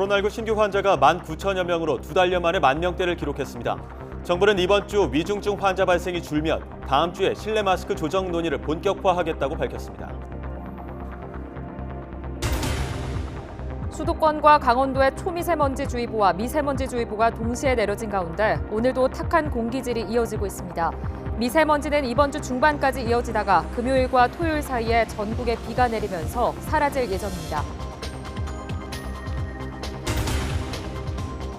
코로나19 신규 환자가 19,000여 명으로 2달여 만에 10,000명대를 기록했습니다. 정부는 이번 주 위중증 환자 발생이 줄면 다음 주에 실내 마스크 조정 논의를 본격화하겠다고 밝혔습니다. 수도권과 강원도의 초미세먼지주의보와 미세먼지주의보가 동시에 내려진 가운데 오늘도 탁한 공기질이 이어지고 있습니다. 미세먼지는 이번 주 중반까지 이어지다가 금요일과 토요일 사이에 전국에 비가 내리면서 사라질 예정입니다.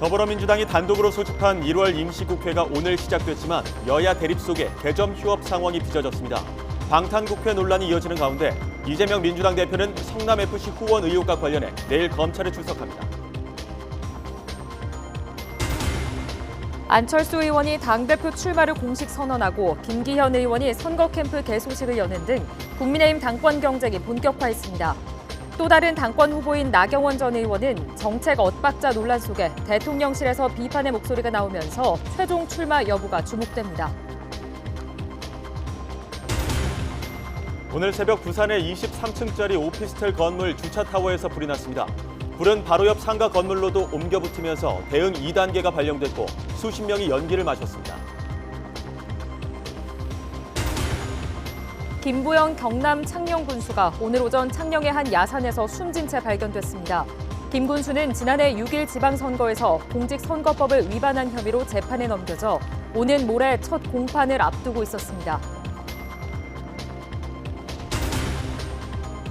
더불어민주당이 단독으로 소집한 1월 임시국회가 오늘 시작됐지만 여야 대립 속에 개점 휴업 상황이 빚어졌습니다. 방탄국회 논란이 이어지는 가운데 이재명 민주당 대표는 성남FC 후원 의혹과 관련해 내일 검찰에 출석합니다. 안철수 의원이 당대표 출마를 공식 선언하고 김기현 의원이 선거 캠프 개소식을 여는 등 국민의힘 당권 경쟁이 본격화했습니다. 또 다른 당권 후보인 나경원 전 의원은 정책 엇박자 논란 속에 대통령실에서 비판의 목소리가 나오면서 최종 출마 여부가 주목됩니다. 오늘 새벽 부산의 23층짜리 오피스텔 건물 주차타워에서 불이 났습니다. 불은 바로 옆 상가 건물로도 옮겨 붙으면서 대응 2단계가 발령됐고 수십 명이 연기를 마셨습니다. 김부영 경남 창녕 군수가 오늘 오전 창녕의 한 야산에서 숨진 채 발견됐습니다. 김 군수는 지난해 6일 지방선거에서 공직선거법을 위반한 혐의로 재판에 넘겨져 오는 모레 첫 공판을 앞두고 있었습니다.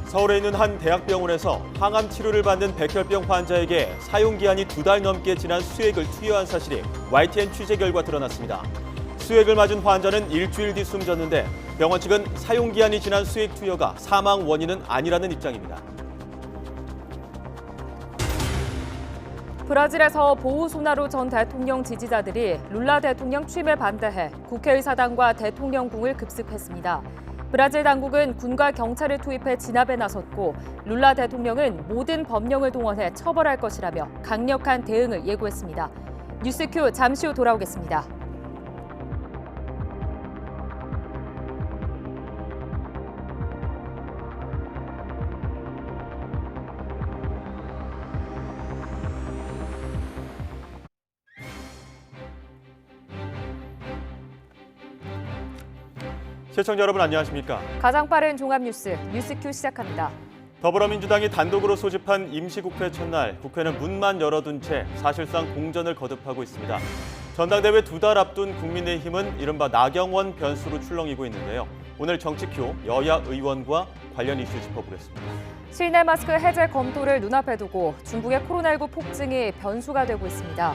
서울에 있는 한 대학병원에서 항암 치료를 받는 백혈병 환자에게 사용기한이 2달 넘게 지난 수액을 투여한 사실이 YTN 취재 결과 드러났습니다. 수액을 맞은 환자는 일주일 뒤 숨졌는데 병원 측은 사용기한이 지난 수액 투여가 사망 원인은 아니라는 입장입니다. 브라질에서 보우소나루 전 대통령 지지자들이 룰라 대통령 취임에 반대해 국회의사당과 대통령궁을 급습했습니다. 브라질 당국은 군과 경찰을 투입해 진압에 나섰고 룰라 대통령은 모든 법령을 동원해 처벌할 것이라며 강력한 대응을 예고했습니다. 뉴스큐 잠시 후 돌아오겠습니다. 시청자 여러분 안녕하십니까? 가장 빠른 종합뉴스 뉴스큐 시작합니다. 더불어민주당이 단독으로 소집한 임시국회 첫날 국회는 문만 열어둔 채 사실상 공전을 거듭하고 있습니다. 전당대회 2달 앞둔 국민의힘은 이른바 나경원 변수로 출렁이고 있는데요. 오늘 정치큐 여야 의원과 관련 이슈 짚어보겠습니다. 실내 마스크 해제 검토를 눈앞에 두고 중국의 코로나19 폭증이 변수가 되고 있습니다.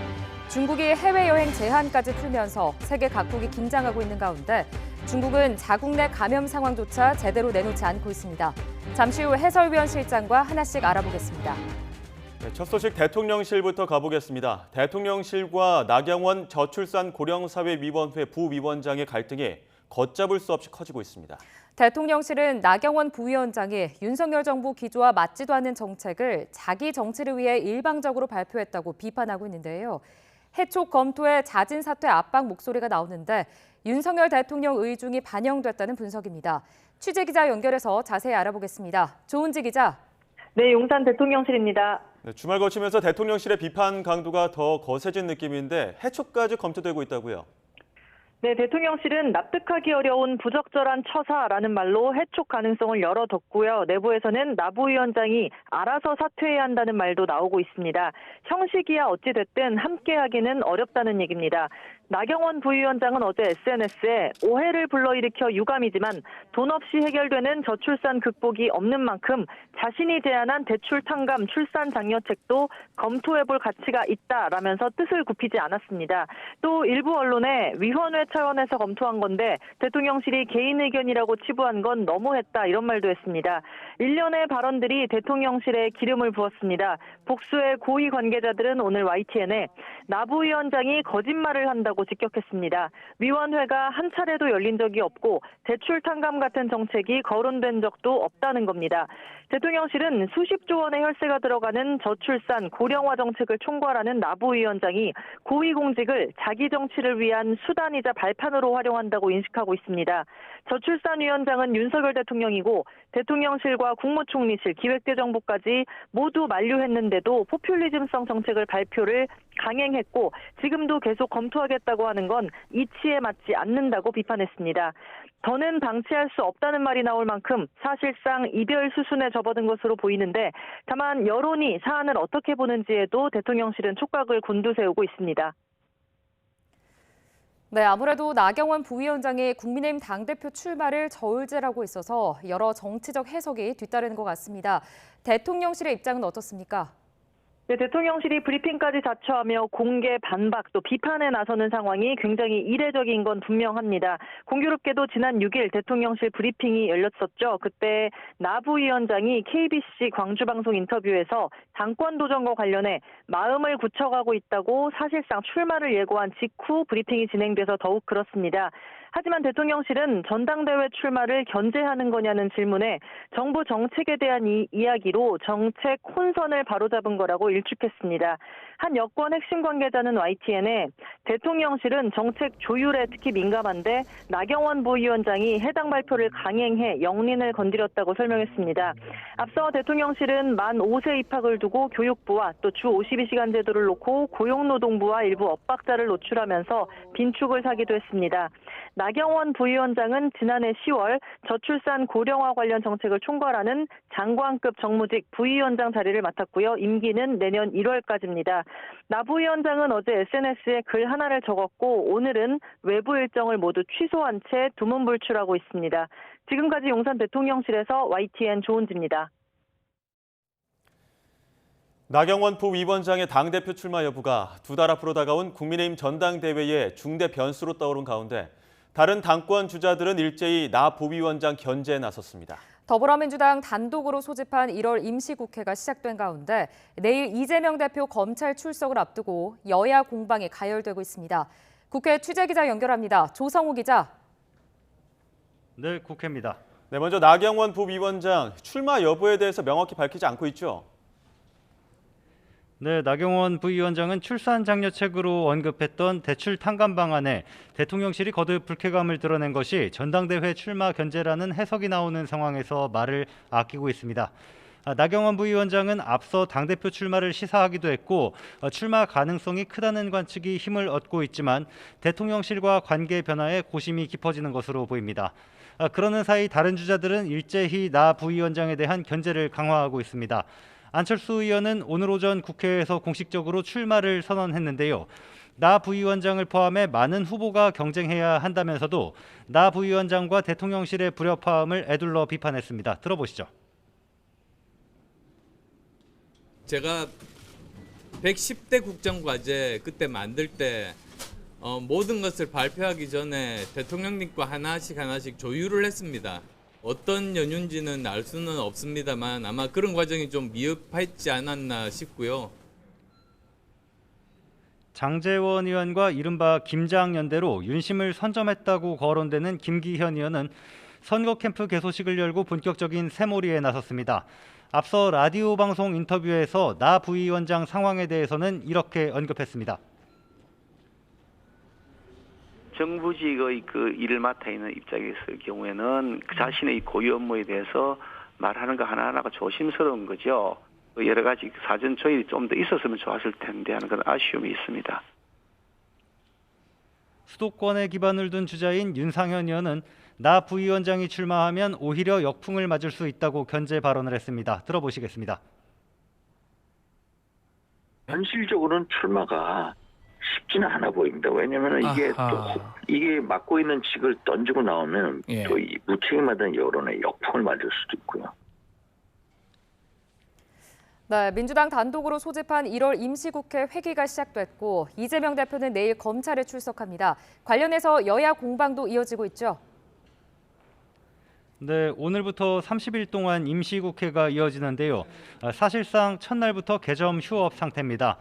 중국이 해외여행 제한까지 풀면서 세계 각국이 긴장하고 있는 가운데 중국은 자국 내 감염 상황조차 제대로 내놓지 않고 있습니다. 잠시 후 해설위원실장과 하나씩 알아보겠습니다. 네, 첫 소식 대통령실부터 가보겠습니다. 대통령실과 나경원 저출산 고령사회위원회 부위원장의 갈등이 걷잡을 수 없이 커지고 있습니다. 대통령실은 나경원 부위원장이 윤석열 정부 기조와 맞지도 않는 정책을 자기 정치를 위해 일방적으로 발표했다고 비판하고 있는데요. 해촉 검토에 잦은 사퇴 압박 목소리가 나오는데 윤석열 대통령 의중이 반영됐다는 분석입니다. 취재기자 연결해서 자세히 알아보겠습니다. 조은지 기자. 네, 용산 대통령실입니다. 네, 주말 거치면서 대통령실의 비판 강도가 더 거세진 느낌인데 해촉까지 검토되고 있다고요? 네, 대통령실은 납득하기 어려운 부적절한 처사라는 말로 해촉 가능성을 열어뒀고요. 내부에서는 나 부위원장이 알아서 사퇴해야 한다는 말도 나오고 있습니다. 형식이야 어찌됐든 함께하기는 어렵다는 얘기입니다. 나경원 부위원장은 어제 SNS에 오해를 불러일으켜 유감이지만 돈 없이 해결되는 저출산 극복이 없는 만큼 자신이 제안한 대출 탕감 출산 장려책도 검토해볼 가치가 있다라면서 뜻을 굽히지 않았습니다. 또 일부 언론에 위원회 차원에서 검토한 건데 대통령실이 개인 의견이라고 치부한 건 너무했다 이런 말도 했습니다. 일련의 발언들이 대통령실에 기름을 부었습니다. 복수의 고위 관계자들은 오늘 YTN에 나 부위원장이 거짓말을 한다고 직격했습니다. 위원회가 한 차례도 열린 적이 없고 대출 탕감 같은 정책이 거론된 적도 없다는 겁니다. 대통령실은 수십조 원의 혈세가 들어가는 저출산 고령화 정책을 총괄하는 나 부위원장이 고위공직을 자기 정치를 위한 수단이자 발판으로 활용한다고 인식하고 있습니다. 저출산위원장은 윤석열 대통령이고 대통령실과 국무총리실, 기획재정부까지 모두 만류했는데도 포퓰리즘성 정책을 발표를 강행했고 지금도 계속 검토하겠다고 하는 건 이치에 맞지 않는다고 비판했습니다. 더는 방치할 수 없다는 말이 나올 만큼 사실상 이별 수순에 접어든 것으로 보이는데 다만 여론이 사안을 어떻게 보는지에도 대통령실은 촉각을 곤두세우고 있습니다. 네, 아무래도 나경원 부위원장이 국민의힘 당대표 출마를 저울질하고 있어서 여러 정치적 해석이 뒤따르는 것 같습니다. 대통령실의 입장은 어떻습니까? 네, 대통령실이 브리핑까지 자처하며 공개 반박 또 비판에 나서는 상황이 굉장히 이례적인 건 분명합니다. 공교롭게도 지난 6일 대통령실 브리핑이 열렸었죠. 그때 나 부위원장이 KBC 광주방송 인터뷰에서 당권 도전과 관련해 마음을 굳혀가고 있다고 사실상 출마를 예고한 직후 브리핑이 진행돼서 더욱 그렇습니다. 하지만 대통령실은 전당대회 출마를 견제하는 거냐는 질문에 정부 정책에 대한 이야기로 정책 혼선을 바로잡은 거라고 일축했습니다. 한 여권 핵심 관계자는 YTN에 대통령실은 정책 조율에 특히 민감한데 나경원 부위원장이 해당 발표를 강행해 영린을 건드렸다고 설명했습니다. 앞서 대통령실은 만 5세 입학을 두고 교육부와 또 주 52시간 제도를 놓고 고용노동부와 일부 엇박자를 노출하면서 빈축을 사기도 했습니다. 나경원 부위원장은 지난해 10월 저출산 고령화 관련 정책을 총괄하는 장관급 정무직 부위원장 자리를 맡았고요. 임기는 내년 1월까지입니다. 나 부위원장은 어제 SNS에 글 하나를 적었고 오늘은 외부 일정을 모두 취소한 채 두문불출하고 있습니다. 지금까지 용산 대통령실에서 YTN 조은지입니다. 나경원 부위원장의 당대표 출마 여부가 두 달 앞으로 다가온 국민의힘 전당대회의 중대 변수로 떠오른 가운데 다른 당권 주자들은 일제히 나 부위원장 견제에 나섰습니다. 더불어민주당 단독으로 소집한 1월 임시국회가 시작된 가운데 내일 이재명 대표 검찰 출석을 앞두고 여야 공방이 가열되고 있습니다. 국회 취재기자 연결합니다. 조성우 기자. 네, 국회입니다. 네, 먼저 나경원 부위원장 출마 여부에 대해서 명확히 밝히지 않고 있죠? 네, 나경원 부위원장은 출산 장려책으로 언급했던 대출 탕감 방안에 대통령실이 거듭 불쾌감을 드러낸 것이 전당대회 출마 견제라는 해석이 나오는 상황에서 말을 아끼고 있습니다. 나경원 부위원장은 앞서 당대표 출마를 시사하기도 했고 출마 가능성이 크다는 관측이 힘을 얻고 있지만 대통령실과 관계 변화에 고심이 깊어지는 것으로 보입니다. 그러는 사이 다른 주자들은 일제히 나 부위원장에 대한 견제를 강화하고 있습니다. 안철수 의원은 오늘 오전 국회에서 공식적으로 출마를 선언했는데요. 나 부위원장을 포함해 많은 후보가 경쟁해야 한다면서도 나 부위원장과 대통령실의 불협화음을 애둘러 비판했습니다. 들어보시죠. 제가 110대 국정과제 그때 만들 때 모든 것을 발표하기 전에 대통령님과 하나씩 조율을 했습니다. 어떤 연유인지는 알 수는 없습니다만 아마 그런 과정이 좀 미흡했지 않았나 싶고요. 장제원 의원과 이른바 김장연대로 윤심을 선점했다고 거론되는 김기현 의원은 선거 캠프 개소식을 열고 본격적인 새몰이에 나섰습니다. 앞서 라디오 방송 인터뷰에서 나 부위원장 상황에 대해서는 이렇게 언급했습니다. 정부직의 그 일을 맡아 있는 입장에서의 경우에는 그 자신의 고유 업무에 대해서 말하는 거 하나하나가 조심스러운 거죠. 여러 가지 사전 조율이 좀 더 있었으면 좋았을 텐데 하는 그런 아쉬움이 있습니다. 수도권에 기반을 둔 주자인 윤상현 의원은 나 부위원장이 출마하면 오히려 역풍을 맞을 수 있다고 견제 발언을 했습니다. 들어보시겠습니다. 현실적으로는 출마가 쉽지는 않아 보입니다. 왜냐하면 이게 맡고 있는 직을 던지고 나오면 또 이 무책임하다는 여론에 역풍을 맞을 수도 있고요. 네, 민주당 단독으로 소집한 1월 임시국회 회기가 시작됐고 이재명 대표는 내일 검찰에 출석합니다. 관련해서 여야 공방도 이어지고 있죠. 네, 오늘부터 30일 동안 임시국회가 이어지는데요. 사실상 첫날부터 개점 휴업 상태입니다.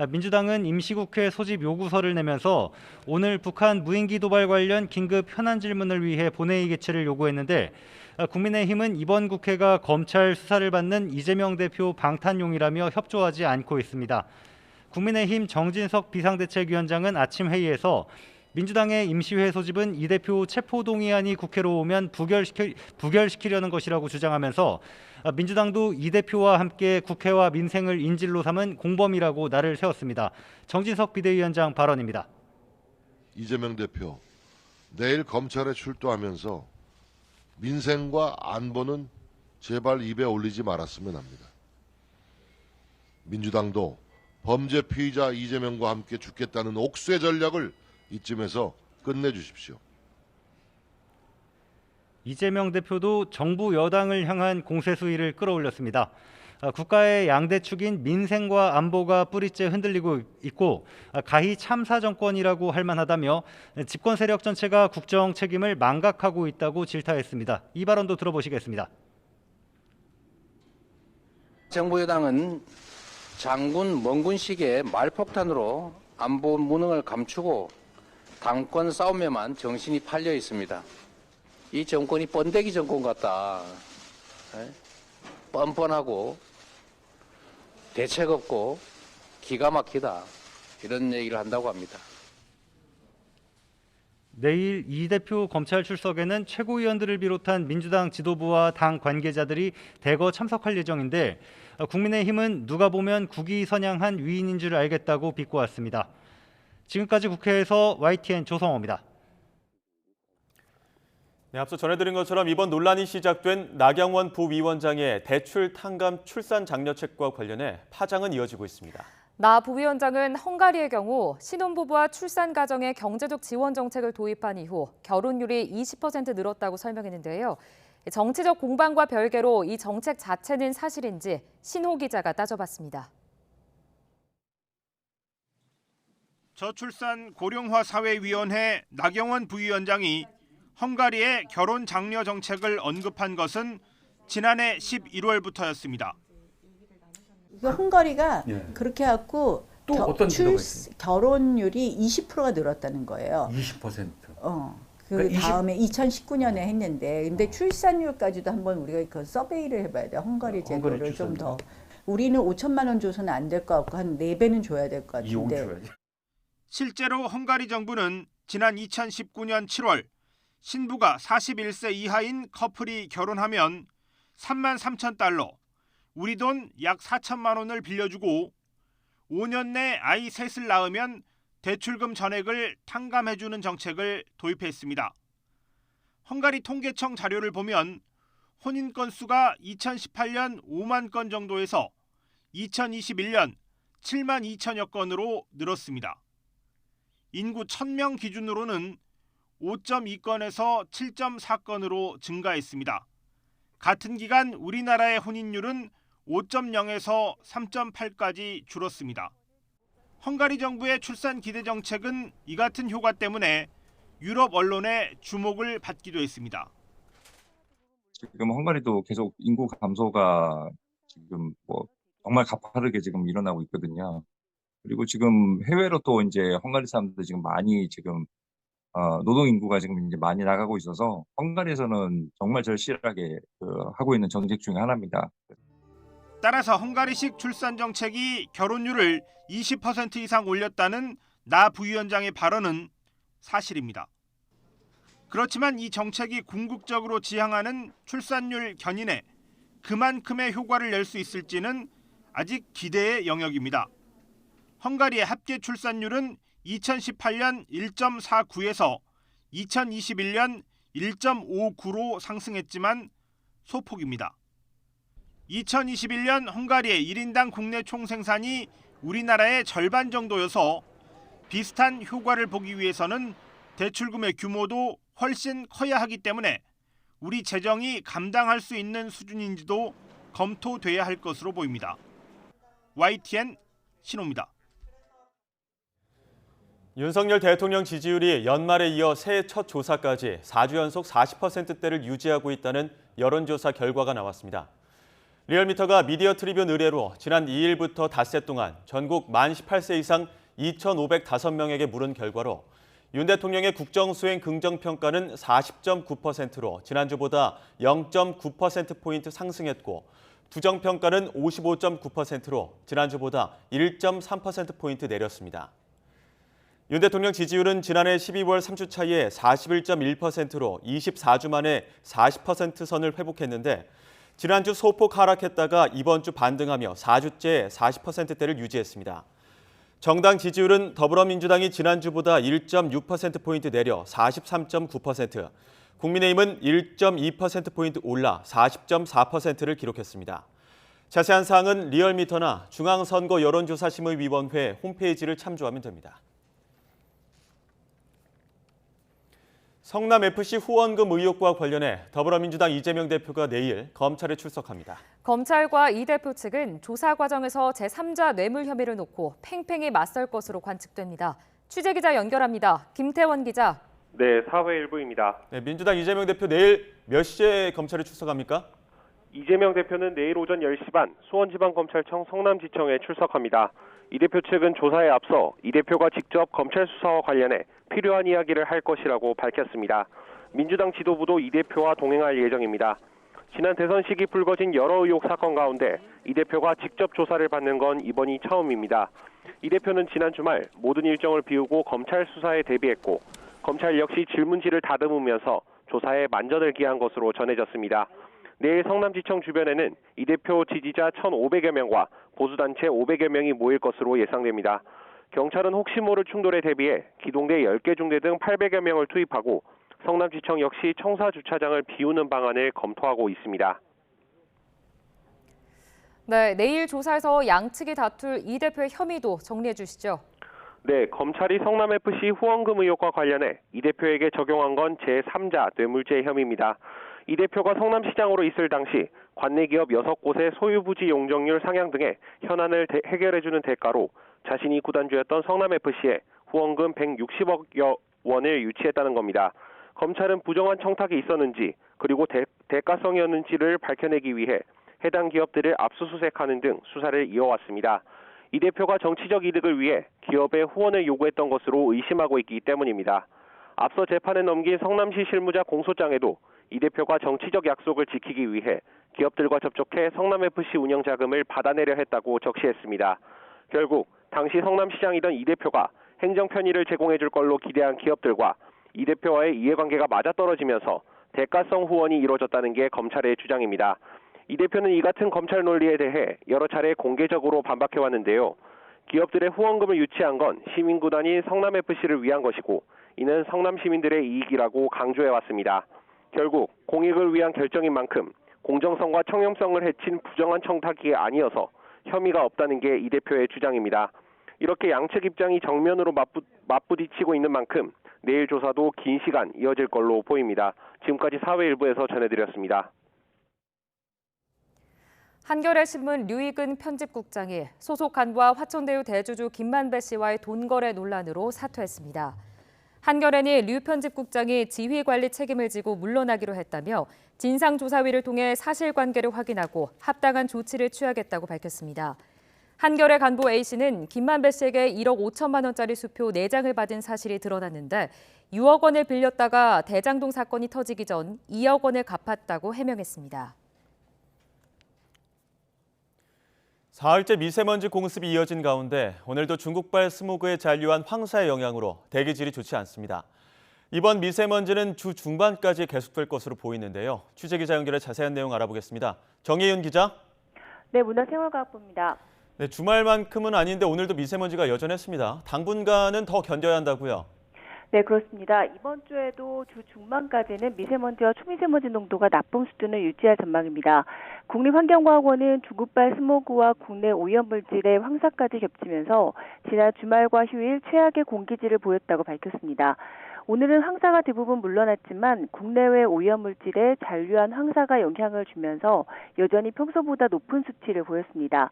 민주당은 임시국회 소집 요구서를 내면서 오늘 북한 무인기 도발 관련 긴급 현안 질문을 위해 본회의 개최를 요구했는데 국민의힘은 이번 국회가 검찰 수사를 받는 이재명 대표 방탄용이라며 협조하지 않고 있습니다. 국민의힘 정진석 비상대책위원장은 아침 회의에서 민주당의 임시회 소집은 이 대표 체포동의안이 국회로 오면 부결시키려는 것이라고 주장하면서 민주당도 이 대표와 함께 국회와 민생을 인질로 삼은 공범이라고 날을 세웠습니다. 정진석 비대위원장 발언입니다. 이재명 대표, 내일 검찰에 출두하면서 민생과 안보는 제발 입에 올리지 말았으면 합니다. 민주당도 범죄 피의자 이재명과 함께 죽겠다는 옥쇄 전략을 이쯤에서 끝내주십시오. 이재명 대표도 정부 여당을 향한 공세 수위를 끌어올렸습니다. 국가의 양대축인 민생과 안보가 뿌리째 흔들리고 있고 가히 참사 정권이라고 할 만하다며 집권 세력 전체가 국정 책임을 망각하고 있다고 질타했습니다. 이 발언도 들어보시겠습니다. 정부 여당은 장군 멍군식의 말폭탄으로 안보 무능을 감추고 당권 싸움에만 정신이 팔려 있습니다. 이 정권이 번데기 정권 같다. 뻔뻔하고 대책 없고 기가 막히다. 이런 얘기를 한다고 합니다. 내일 이 대표 검찰 출석에는 최고위원들을 비롯한 민주당 지도부와 당 관계자들이 대거 참석할 예정인데 국민의힘은 누가 보면 국위선양한 위인인 줄 알겠다고 비꼬았습니다. 지금까지 국회에서 YTN 조성호입니다. 네, 앞서 전해드린 것처럼 이번 논란이 시작된 나경원 부위원장의 대출 탕감 출산 장려책과 관련해 파장은 이어지고 있습니다. 나 부위원장은 헝가리의 경우 신혼부부와 출산 가정의 경제적 지원 정책을 도입한 이후 결혼율이 20% 늘었다고 설명했는데요. 정치적 공방과 별개로 이 정책 자체는 사실인지 신호 기자가 따져봤습니다. 저출산 고령화 사회위원회 나경원 부위원장이 헝가리의 결혼 장려 정책을 언급한 것은 지난해 11월부터였습니다. 헝가리가 그렇게 해갖고 또 어떤 결혼율이 20%가 늘었다는 거예요. 20%. 그러니까 다음에 2019년에 했는데, 근데 출산율까지도 한번 우리가 그 서베이를 해봐야 돼. 헝가리 제도를 좀 더. 우리는 5천만 원 줘서는 안 될 것 같고 한 4배는 줘야 될 것 같은데. 실제로 헝가리 정부는 지난 2019년 7월 신부가 41세 이하인 커플이 결혼하면 3만 3천 달러, 우리 돈 약 4천만 원을 빌려주고 5년 내 아이 셋을 낳으면 대출금 전액을 탕감해주는 정책을 도입했습니다. 헝가리 통계청 자료를 보면 혼인 건수가 2018년 5만 건 정도에서 2021년 7만 2천여 건으로 늘었습니다. 인구 1000명 기준으로는 5.2건에서 7.4건으로 증가했습니다. 같은 기간 우리나라의 혼인율은 5.0에서 3.8까지 줄었습니다. 헝가리 정부의 출산 기대 정책은 이 같은 효과 때문에 유럽 언론의 주목을 받기도 했습니다. 지금 헝가리도 계속 인구 감소가 지금 정말 가파르게 지금 일어나고 있거든요. 그리고 지금 해외로 또 이제 헝가리 사람들 지금 많이 지금 노동 인구가 지금 이제 많이 나가고 있어서 헝가리에서는 정말 절실하게 하고 있는 정책 중에 하나입니다. 따라서 헝가리식 출산 정책이 결혼율을 20% 이상 올렸다는 나 부위원장의 발언은 사실입니다. 그렇지만 이 정책이 궁극적으로 지향하는 출산율 견인에 그만큼의 효과를 낼 수 있을지는 아직 기대의 영역입니다. 헝가리의 합계 출산율은 2018년 1.49에서 2021년 1.59로 상승했지만 소폭입니다. 2021년 헝가리의 1인당 국내 총생산이 우리나라의 절반 정도여서 비슷한 효과를 보기 위해서는 대출금의 규모도 훨씬 커야 하기 때문에 우리 재정이 감당할 수 있는 수준인지도 검토돼야 할 것으로 보입니다. YTN 신호입니다. 윤석열 대통령 지지율이 연말에 이어 새해 첫 조사까지 4주 연속 40%대를 유지하고 있다는 여론조사 결과가 나왔습니다. 리얼미터가 미디어 트리뷴 의뢰로 지난 2일부터 닷새 동안 전국 만 18세 이상 2,505명에게 물은 결과로 윤 대통령의 국정수행 긍정평가는 40.9%로 지난주보다 0.9%포인트 상승했고 부정평가는 55.9%로 지난주보다 1.3%포인트 내렸습니다. 윤 대통령 지지율은 지난해 12월 3주 차이에 41.1%로 24주 만에 40% 선을 회복했는데 지난주 소폭 하락했다가 이번 주 반등하며 4주째 40%대를 유지했습니다. 정당 지지율은 더불어민주당이 지난주보다 1.6%포인트 내려 43.9%, 국민의힘은 1.2%포인트 올라 40.4%를 기록했습니다. 자세한 사항은 리얼미터나 중앙선거 여론조사심의위원회 홈페이지를 참조하면 됩니다. 성남FC 후원금 의혹과 관련해 더불어민주당 이재명 대표가 내일 검찰에 출석합니다. 검찰과 이 대표 측은 조사 과정에서 제3자 뇌물 혐의를 놓고 팽팽히 맞설 것으로 관측됩니다. 취재기자 연결합니다. 김태원 기자. 네, 사회 일부입니다. 네, 민주당 이재명 대표 내일 몇 시에 검찰에 출석합니까? 이재명 대표는 내일 오전 10시 반 수원지방검찰청 성남지청에 출석합니다. 이 대표 측은 조사에 앞서 이 대표가 직접 검찰 수사와 관련해 필요한 이야기를 할 것이라고 밝혔습니다. 민주당 지도부도 이 대표와 동행할 예정입니다. 지난 대선 시기 불거진 여러 의혹 사건 가운데 이 대표가 직접 조사를 받는 건 이번이 처음입니다. 이 대표는 지난 주말 모든 일정을 비우고 검찰 수사에 대비했고 검찰 역시 질문지를 다듬으면서 조사에 만전을 기한 것으로 전해졌습니다. 내일 성남지청 주변에는 이 대표 지지자 1,500여 명과 보수단체 500여 명이 모일 것으로 예상됩니다. 경찰은 혹시 모를 충돌에 대비해 기동대 10개 중대 등 800여 명을 투입하고 성남지청 역시 청사주차장을 비우는 방안을 검토하고 있습니다. 네, 내일 조사에서 양측이 다툴 이 대표의 혐의도 정리해 주시죠. 네, 검찰이 성남FC 후원금 의혹과 관련해 이 대표에게 적용한 건 제3자 뇌물죄 혐의입니다. 이 대표가 성남시장으로 있을 당시 관내 기업 6곳의 소유부지 용적률 상향 등의 현안을 해결해주는 대가로 자신이 구단주였던 성남FC에 후원금 160억 원을 유치했다는 겁니다. 검찰은 부정한 청탁이 있었는지 그리고 대가성이었는지를 밝혀내기 위해 해당 기업들을 압수수색하는 등 수사를 이어왔습니다. 이 대표가 정치적 이득을 위해 기업에 후원을 요구했던 것으로 의심하고 있기 때문입니다. 앞서 재판에 넘긴 성남시 실무자 공소장에도 이 대표가 정치적 약속을 지키기 위해 기업들과 접촉해 성남FC 운영 자금을 받아내려 했다고 적시했습니다. 결국 당시 성남시장이던 이 대표가 행정 편의를 제공해 줄 걸로 기대한 기업들과 이 대표와의 이해관계가 맞아떨어지면서 대가성 후원이 이루어졌다는 게 검찰의 주장입니다. 이 대표는 이 같은 검찰 논리에 대해 여러 차례 공개적으로 반박해왔는데요. 기업들의 후원금을 유치한 건 시민구단인 성남FC를 위한 것이고 이는 성남 시민들의 이익이라고 강조해왔습니다. 결국 공익을 위한 결정인 만큼 공정성과 청렴성을 해친 부정한 청탁이 아니어서 혐의가 없다는 게 이 대표의 주장입니다. 이렇게 양측 입장이 정면으로 맞부딪히고 있는 만큼 내일 조사도 긴 시간 이어질 걸로 보입니다. 지금까지 사회일부에서 전해드렸습니다. 한겨레 신문 류익은 편집국장이 소속 간부와 화천대유 대주주 김만배 씨와의 돈거래 논란으로 사퇴했습니다. 한겨레는 류 편집국장이 지휘관리 책임을 지고 물러나기로 했다며 진상조사위를 통해 사실관계를 확인하고 합당한 조치를 취하겠다고 밝혔습니다. 한겨레 간부 A씨는 김만배 씨에게 1억 5천만 원짜리 수표 4장을 받은 사실이 드러났는데 6억 원을 빌렸다가 대장동 사건이 터지기 전 2억 원을 갚았다고 해명했습니다. 사흘째 미세먼지 공습이 이어진 가운데 오늘도 중국발 스모그에 잔류한 황사의 영향으로 대기질이 좋지 않습니다. 이번 미세먼지는 주 중반까지 계속될 것으로 보이는데요. 취재기자 연결해 자세한 내용 알아보겠습니다. 정혜윤 기자. 네, 문화생활과학부입니다. 네, 주말만큼은 아닌데 오늘도 미세먼지가 여전했습니다. 당분간은 더 견뎌야 한다고요? 네, 그렇습니다. 이번 주에도 주 중반까지는 미세먼지와 초미세먼지 농도가 나쁨 수준을 유지할 전망입니다. 국립환경과학원은 중국발 스모그와 국내 오염물질의 황사까지 겹치면서 지난 주말과 휴일 최악의 공기질을 보였다고 밝혔습니다. 오늘은 황사가 대부분 물러났지만 국내외 오염물질에 잔류한 황사가 영향을 주면서 여전히 평소보다 높은 수치를 보였습니다.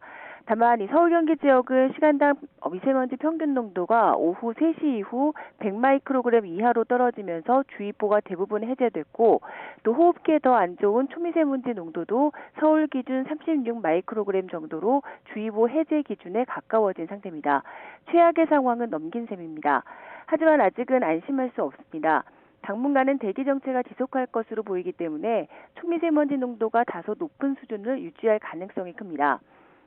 다만 이 서울 경기 지역은 시간당 미세먼지 평균 농도가 오후 3시 이후 100마이크로그램 이하로 떨어지면서 주의보가 대부분 해제됐고 또 호흡기에 더 안 좋은 초미세먼지 농도도 서울 기준 36마이크로그램 정도로 주의보 해제 기준에 가까워진 상태입니다. 최악의 상황은 넘긴 셈입니다. 하지만 아직은 안심할 수 없습니다. 당분간은 대기 정체가 지속할 것으로 보이기 때문에 초미세먼지 농도가 다소 높은 수준을 유지할 가능성이 큽니다.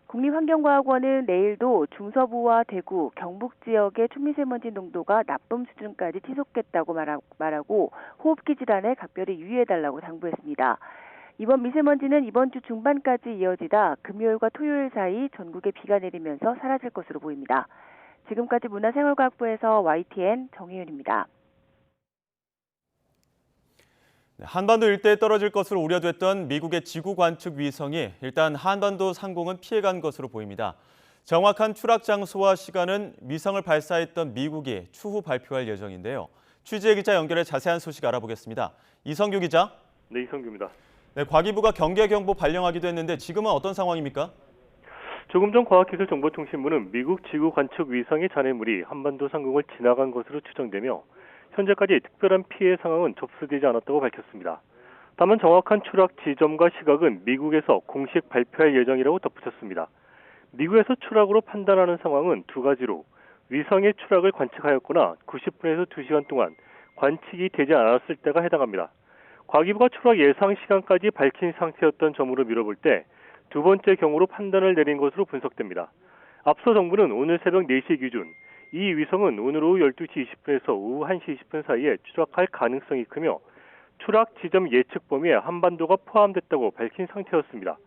국립환경과학원은 내일도 중서부와 대구, 경북 지역의 초미세먼지 농도가 나쁨 수준까지 지속됐다고 말하고 호흡기 질환에 각별히 유의해달라고 당부했습니다. 이번 미세먼지는 이번 주 중반까지 이어지다 금요일과 토요일 사이 전국에 비가 내리면서 사라질 것으로 보입니다. 지금까지 문화생활과학부에서 YTN 정혜윤입니다. 한반도 일대에 떨어질 것으로 우려됐던 미국의 지구 관측 위성이 일단 한반도 상공은 피해간 것으로 보입니다. 정확한 추락 장소와 시간은 위성을 발사했던 미국이 추후 발표할 예정인데요. 취재 기자 연결해 자세한 소식 알아보겠습니다. 이성규 기자. 네, 이성규입니다. 네, 과기부가 경계 경보 발령하기도 했는데 지금은 어떤 상황입니까? 조금 전 과학기술정보통신부는 미국 지구 관측 위성의 잔해물이 한반도 상공을 지나간 것으로 추정되며 현재까지 특별한 피해 상황은 접수되지 않았다고 밝혔습니다. 다만 정확한 추락 지점과 시각은 미국에서 공식 발표할 예정이라고 덧붙였습니다. 미국에서 추락으로 판단하는 상황은 두 가지로 위성의 추락을 관측하였거나 90분에서 2시간 동안 관측이 되지 않았을 때가 해당합니다. 과기부가 추락 예상 시간까지 밝힌 상태였던 점으로 미뤄볼 때 두 번째 경우로 판단을 내린 것으로 분석됩니다. 앞서 정부는 오늘 새벽 4시 기준 이 위성은 오늘 오후 12시 20분에서 오후 1시 20분 사이에 추락할 가능성이 크며 추락 지점 예측 범위에 한반도가 포함됐다고 밝힌 상태였습니다.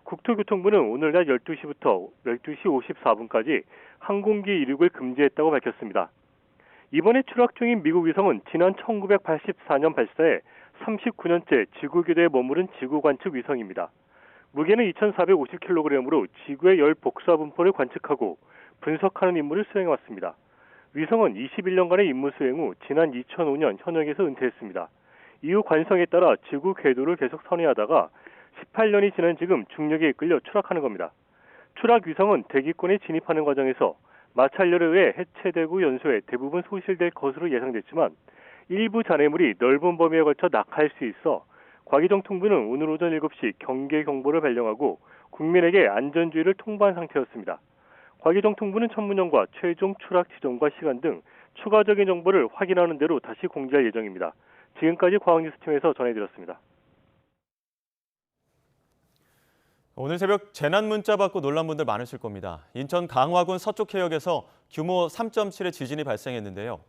국토교통부는 오늘 낮 12시부터 12시 54분까지 항공기 이륙을 금지했다고 밝혔습니다. 이번에 추락 중인 미국 위성은 지난 1984년 발사해 39년째 지구궤도에 머무른 지구관측 위성입니다. 무게는 2,450kg으로 지구의 열 복사 분포를 관측하고 분석하는 임무를 수행해왔습니다. 위성은 21년간의 임무 수행 후 지난 2005년 현역에서 은퇴했습니다. 이후 관성에 따라 지구 궤도를 계속 선회하다가 18년이 지난 지금 중력에 이끌려 추락하는 겁니다. 추락 위성은 대기권에 진입하는 과정에서 마찰열에 의해 해체되고 연소해 대부분 소실될 것으로 예상됐지만 일부 잔해물이 넓은 범위에 걸쳐 낙하할 수 있어 과기정통부는 오늘 오전 7시 경계 경보를 발령하고 국민에게 안전주의를 통보한 상태였습니다. 과기정통부는 천문형과 최종 추락 지점과 시간 등 추가적인 정보를 확인하는 대로 다시 공지할 예정입니다. 지금까지 과학뉴스팀에서 전해드렸습니다. 오늘 새벽 재난 문자 받고 놀란 분들 많으실 겁니다. 인천 강화군 서쪽 해역에서 규모 3.7의 지진이 발생했는데요.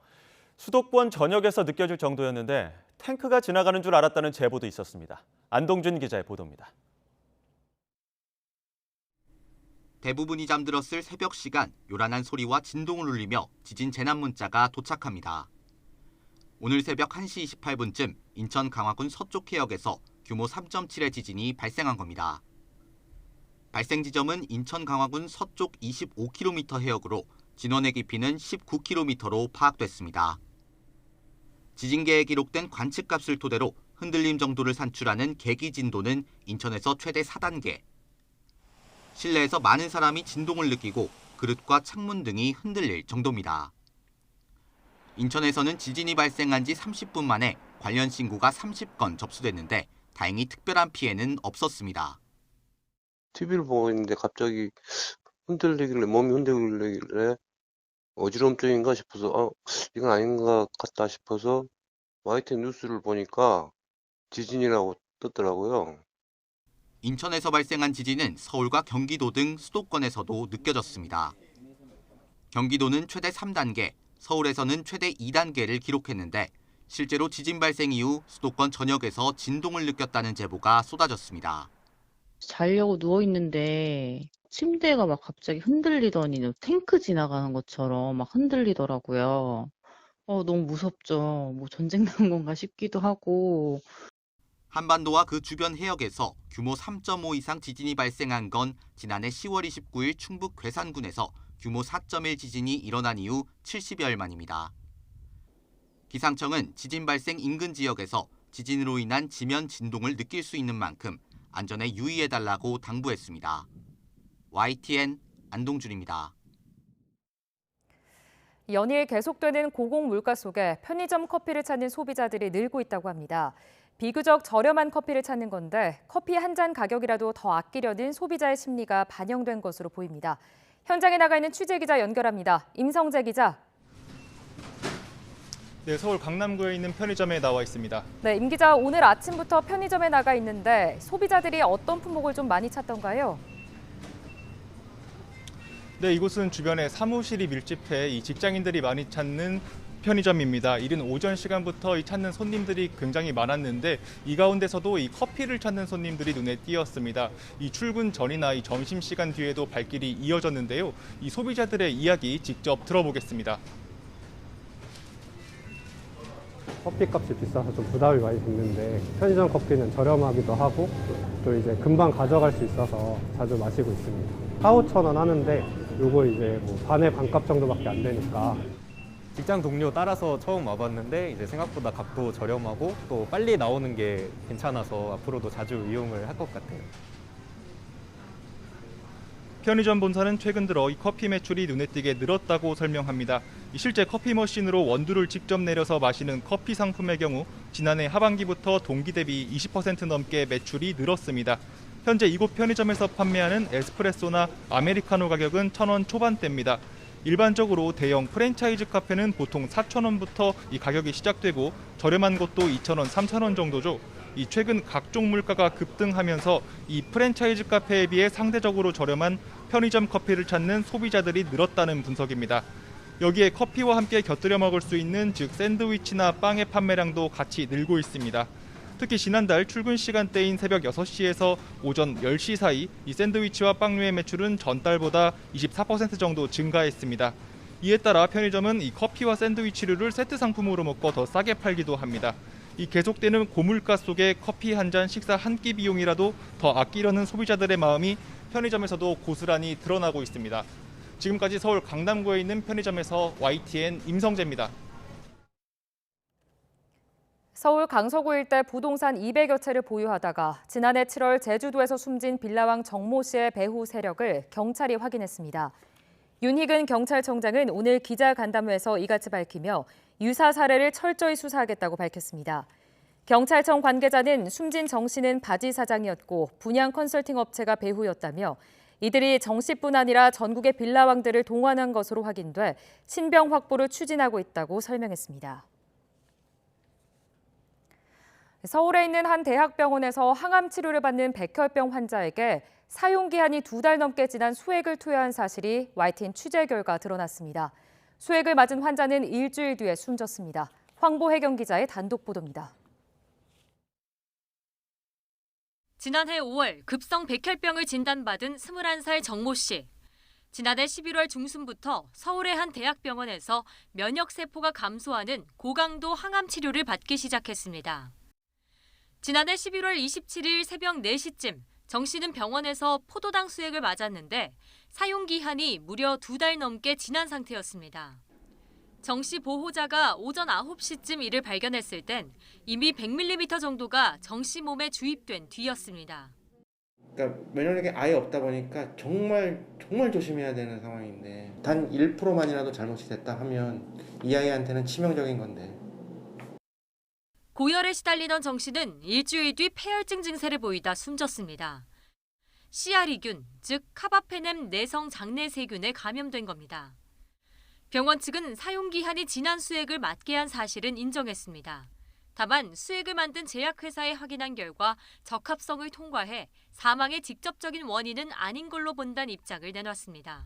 수도권 전역에서 느껴질 정도였는데 탱크가 지나가는 줄 알았다는 제보도 있었습니다. 안동준 기자의 보도입니다. 대부분이 잠들었을 새벽 시간 요란한 소리와 진동을 울리며 지진 재난 문자가 도착합니다. 오늘 새벽 1시 28분쯤 인천 강화군 서쪽 해역에서 규모 3.7의 지진이 발생한 겁니다. 발생 지점은 인천 강화군 서쪽 25km 해역으로 진원의 깊이는 19km로 파악됐습니다. 지진계에 기록된 관측값을 토대로 흔들림 정도를 산출하는 계기 진도는 인천에서 최대 4단계. 실내에서 많은 사람이 진동을 느끼고 그릇과 창문 등이 흔들릴 정도입니다. 인천에서는 지진이 발생한 지 30분 만에 관련 신고가 30건 접수됐는데 다행히 특별한 피해는 없었습니다. TV를 보고 있는데 갑자기 몸이 흔들리길래 어지럼증인가 싶어서 이건 아닌 것 같다 싶어서 YTN 뉴스를 보니까 지진이라고 뜨더라고요. 인천에서 발생한 지진은 서울과 경기도 등 수도권에서도 느껴졌습니다. 경기도는 최대 3단계, 서울에서는 최대 2단계를 기록했는데 실제로 지진 발생 이후 수도권 전역에서 진동을 느꼈다는 제보가 쏟아졌습니다. 자려고 누워있는데 침대가 막 갑자기 흔들리더니 탱크 지나가는 것처럼 막 흔들리더라고요. 너무 무섭죠. 뭐 전쟁 난 건가 싶기도 하고. 한반도와 그 주변 해역에서 규모 3.5 이상 지진이 발생한 건 지난해 10월 29일 충북 괴산군에서 규모 4.1 지진이 일어난 이후 70여일 만입니다. 기상청은 지진 발생 인근 지역에서 지진으로 인한 지면 진동을 느낄 수 있는 만큼 안전에 유의해달라고 당부했습니다. YTN 안동준입니다. 연일 계속되는 고공 물가 속에 편의점 커피를 찾는 소비자들이 늘고 있다고 합니다. 비교적 저렴한 커피를 찾는 건데 커피 한 잔 가격이라도 더 아끼려는 소비자의 심리가 반영된 것으로 보입니다. 현장에 나가 있는 취재기자 연결합니다. 임성재 기자. 네, 서울 강남구에 있는 편의점에 나와 있습니다. 네, 임 기자, 오늘 아침부터 편의점에 나가 있는데 소비자들이 어떤 품목을 좀 많이 찾던가요? 네, 이곳은 주변에 사무실이 밀집해 이 직장인들이 많이 찾는 편의점입니다. 이른 오전 시간부터 이 찾는 손님들이 굉장히 많았는데 이 가운데서도 이 커피를 찾는 손님들이 눈에 띄었습니다. 이 출근 전이나 이 점심 시간 뒤에도 발길이 이어졌는데요. 이 소비자들의 이야기 직접 들어보겠습니다. 커피값이 비싸서 좀 부담이 많이 됐는데 편의점 커피는 저렴하기도 하고 또 이제 금방 가져갈 수 있어서 자주 마시고 있습니다. 4,000~5,000원 하는데 요거 이제 뭐 반의 반값 정도밖에 안 되니까. 직장 동료 따라서 처음 와봤는데 이제 생각보다 값도 저렴하고 또 빨리 나오는 게 괜찮아서 앞으로도 자주 이용을 할 것 같아요. 편의점 본사는 최근 들어 이 커피 매출이 눈에 띄게 늘었다고 설명합니다. 실제 커피 머신으로 원두를 직접 내려서 마시는 커피 상품의 경우 지난해 하반기부터 동기 대비 20% 넘게 매출이 늘었습니다. 현재 이곳 편의점에서 판매하는 에스프레소나 아메리카노 가격은 1,000원 초반대입니다. 일반적으로 대형 프랜차이즈 카페는 보통 4,000원부터 이 가격이 시작되고 저렴한 곳도 2,000원, 3,000원 정도죠. 이 최근 각종 물가가 급등하면서 이 프랜차이즈 카페에 비해 상대적으로 저렴한 편의점 커피를 찾는 소비자들이 늘었다는 분석입니다. 여기에 커피와 함께 곁들여 먹을 수 있는 즉 샌드위치나 빵의 판매량도 같이 늘고 있습니다. 특히 지난달 출근 시간대인 새벽 6시에서 오전 10시 사이 이 샌드위치와 빵류의 매출은 전달보다 24% 정도 증가했습니다. 이에 따라 편의점은 이 커피와 샌드위치류를 세트 상품으로 먹고 더 싸게 팔기도 합니다. 이 계속되는 고물가 속에 커피 한 잔 식사 한 끼 비용이라도 더 아끼려는 소비자들의 마음이 편의점에서도 고스란히 드러나고 있습니다. 지금까지 서울 강남구에 있는 편의점에서 YTN 임성재입니다. 서울 강서구 일대 부동산 200여 채를 보유하다가 지난해 7월 제주도에서 숨진 빌라왕 정모 씨의 배후 세력을 경찰이 확인했습니다. 윤희근 경찰청장은 오늘 기자간담회에서 이같이 밝히며 유사 사례를 철저히 수사하겠다고 밝혔습니다. 경찰청 관계자는 숨진 정 씨는 바지 사장이었고 분양 컨설팅 업체가 배후였다며 이들이 정 씨뿐 아니라 전국의 빌라왕들을 동원한 것으로 확인돼 신병 확보를 추진하고 있다고 설명했습니다. 서울에 있는 한 대학병원에서 항암 치료를 받는 백혈병 환자에게 사용기한이 2달 넘게 지난 수액을 투여한 사실이 YTN 취재 결과 드러났습니다. 수액을 맞은 환자는 일주일 뒤에 숨졌습니다. 황보혜경 기자의 단독 보도입니다. 지난해 5월 급성 백혈병을 진단받은 21살 정모 씨. 지난해 11월 중순부터 서울의 한 대학병원에서 면역세포가 감소하는 고강도 항암 치료를 받기 시작했습니다. 지난해 11월 27일 새벽 4시쯤 정 씨는 병원에서 포도당 수액을 맞았는데 사용기한이 무려 2달 넘게 지난 상태였습니다. 정 씨 보호자가 오전 9시쯤 이를 발견했을 땐 이미 100ml 정도가 정 씨 몸에 주입된 뒤였습니다. 그러니까 면역력이 아예 없다 보니까 정말 조심해야 되는 상황인데 단 1%만이라도 잘못이 됐다 하면 이 아이한테는 치명적인 건데. 고열에 시달리던 정 씨는 일주일 뒤 폐혈증 증세를 보이다 숨졌습니다. CRE균, 즉 카바페넴 내성 장내 세균에 감염된 겁니다. 병원 측은 사용기한이 지난 수액을 맞게 한 사실은 인정했습니다. 다만 수액을 만든 제약회사에 확인한 결과 적합성을 통과해 사망의 직접적인 원인은 아닌 걸로 본다는 입장을 내놨습니다.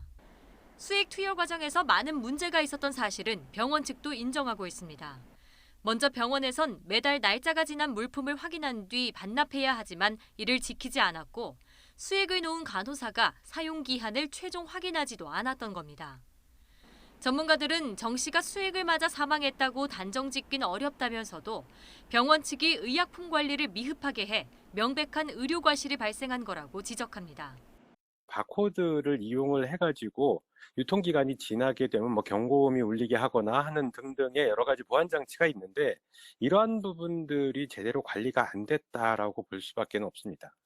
수액 투여 과정에서 많은 문제가 있었던 사실은 병원 측도 인정하고 있습니다. 먼저 병원에선 매달 날짜가 지난 물품을 확인한 뒤 반납해야 하지만 이를 지키지 않았고 수액을 놓은 간호사가 사용기한을 최종 확인하지도 않았던 겁니다. 전문가들은 정 씨가 수액을 맞아 사망했다고 단정짓기는 어렵다면서도 병원 측이 의약품 관리를 미흡하게 해 명백한 의료 과실이 발생한 거라고 지적합니다. 바코드를 이용을 해가지고 유통기간이 지나게 되면 뭐 경고음이 울리게 하거나 하는 등등의 여러 가지 보안 장치가 있는데 이러한 부분들이 제대로 관리가 안 됐다라고 볼 수밖에 없습니다.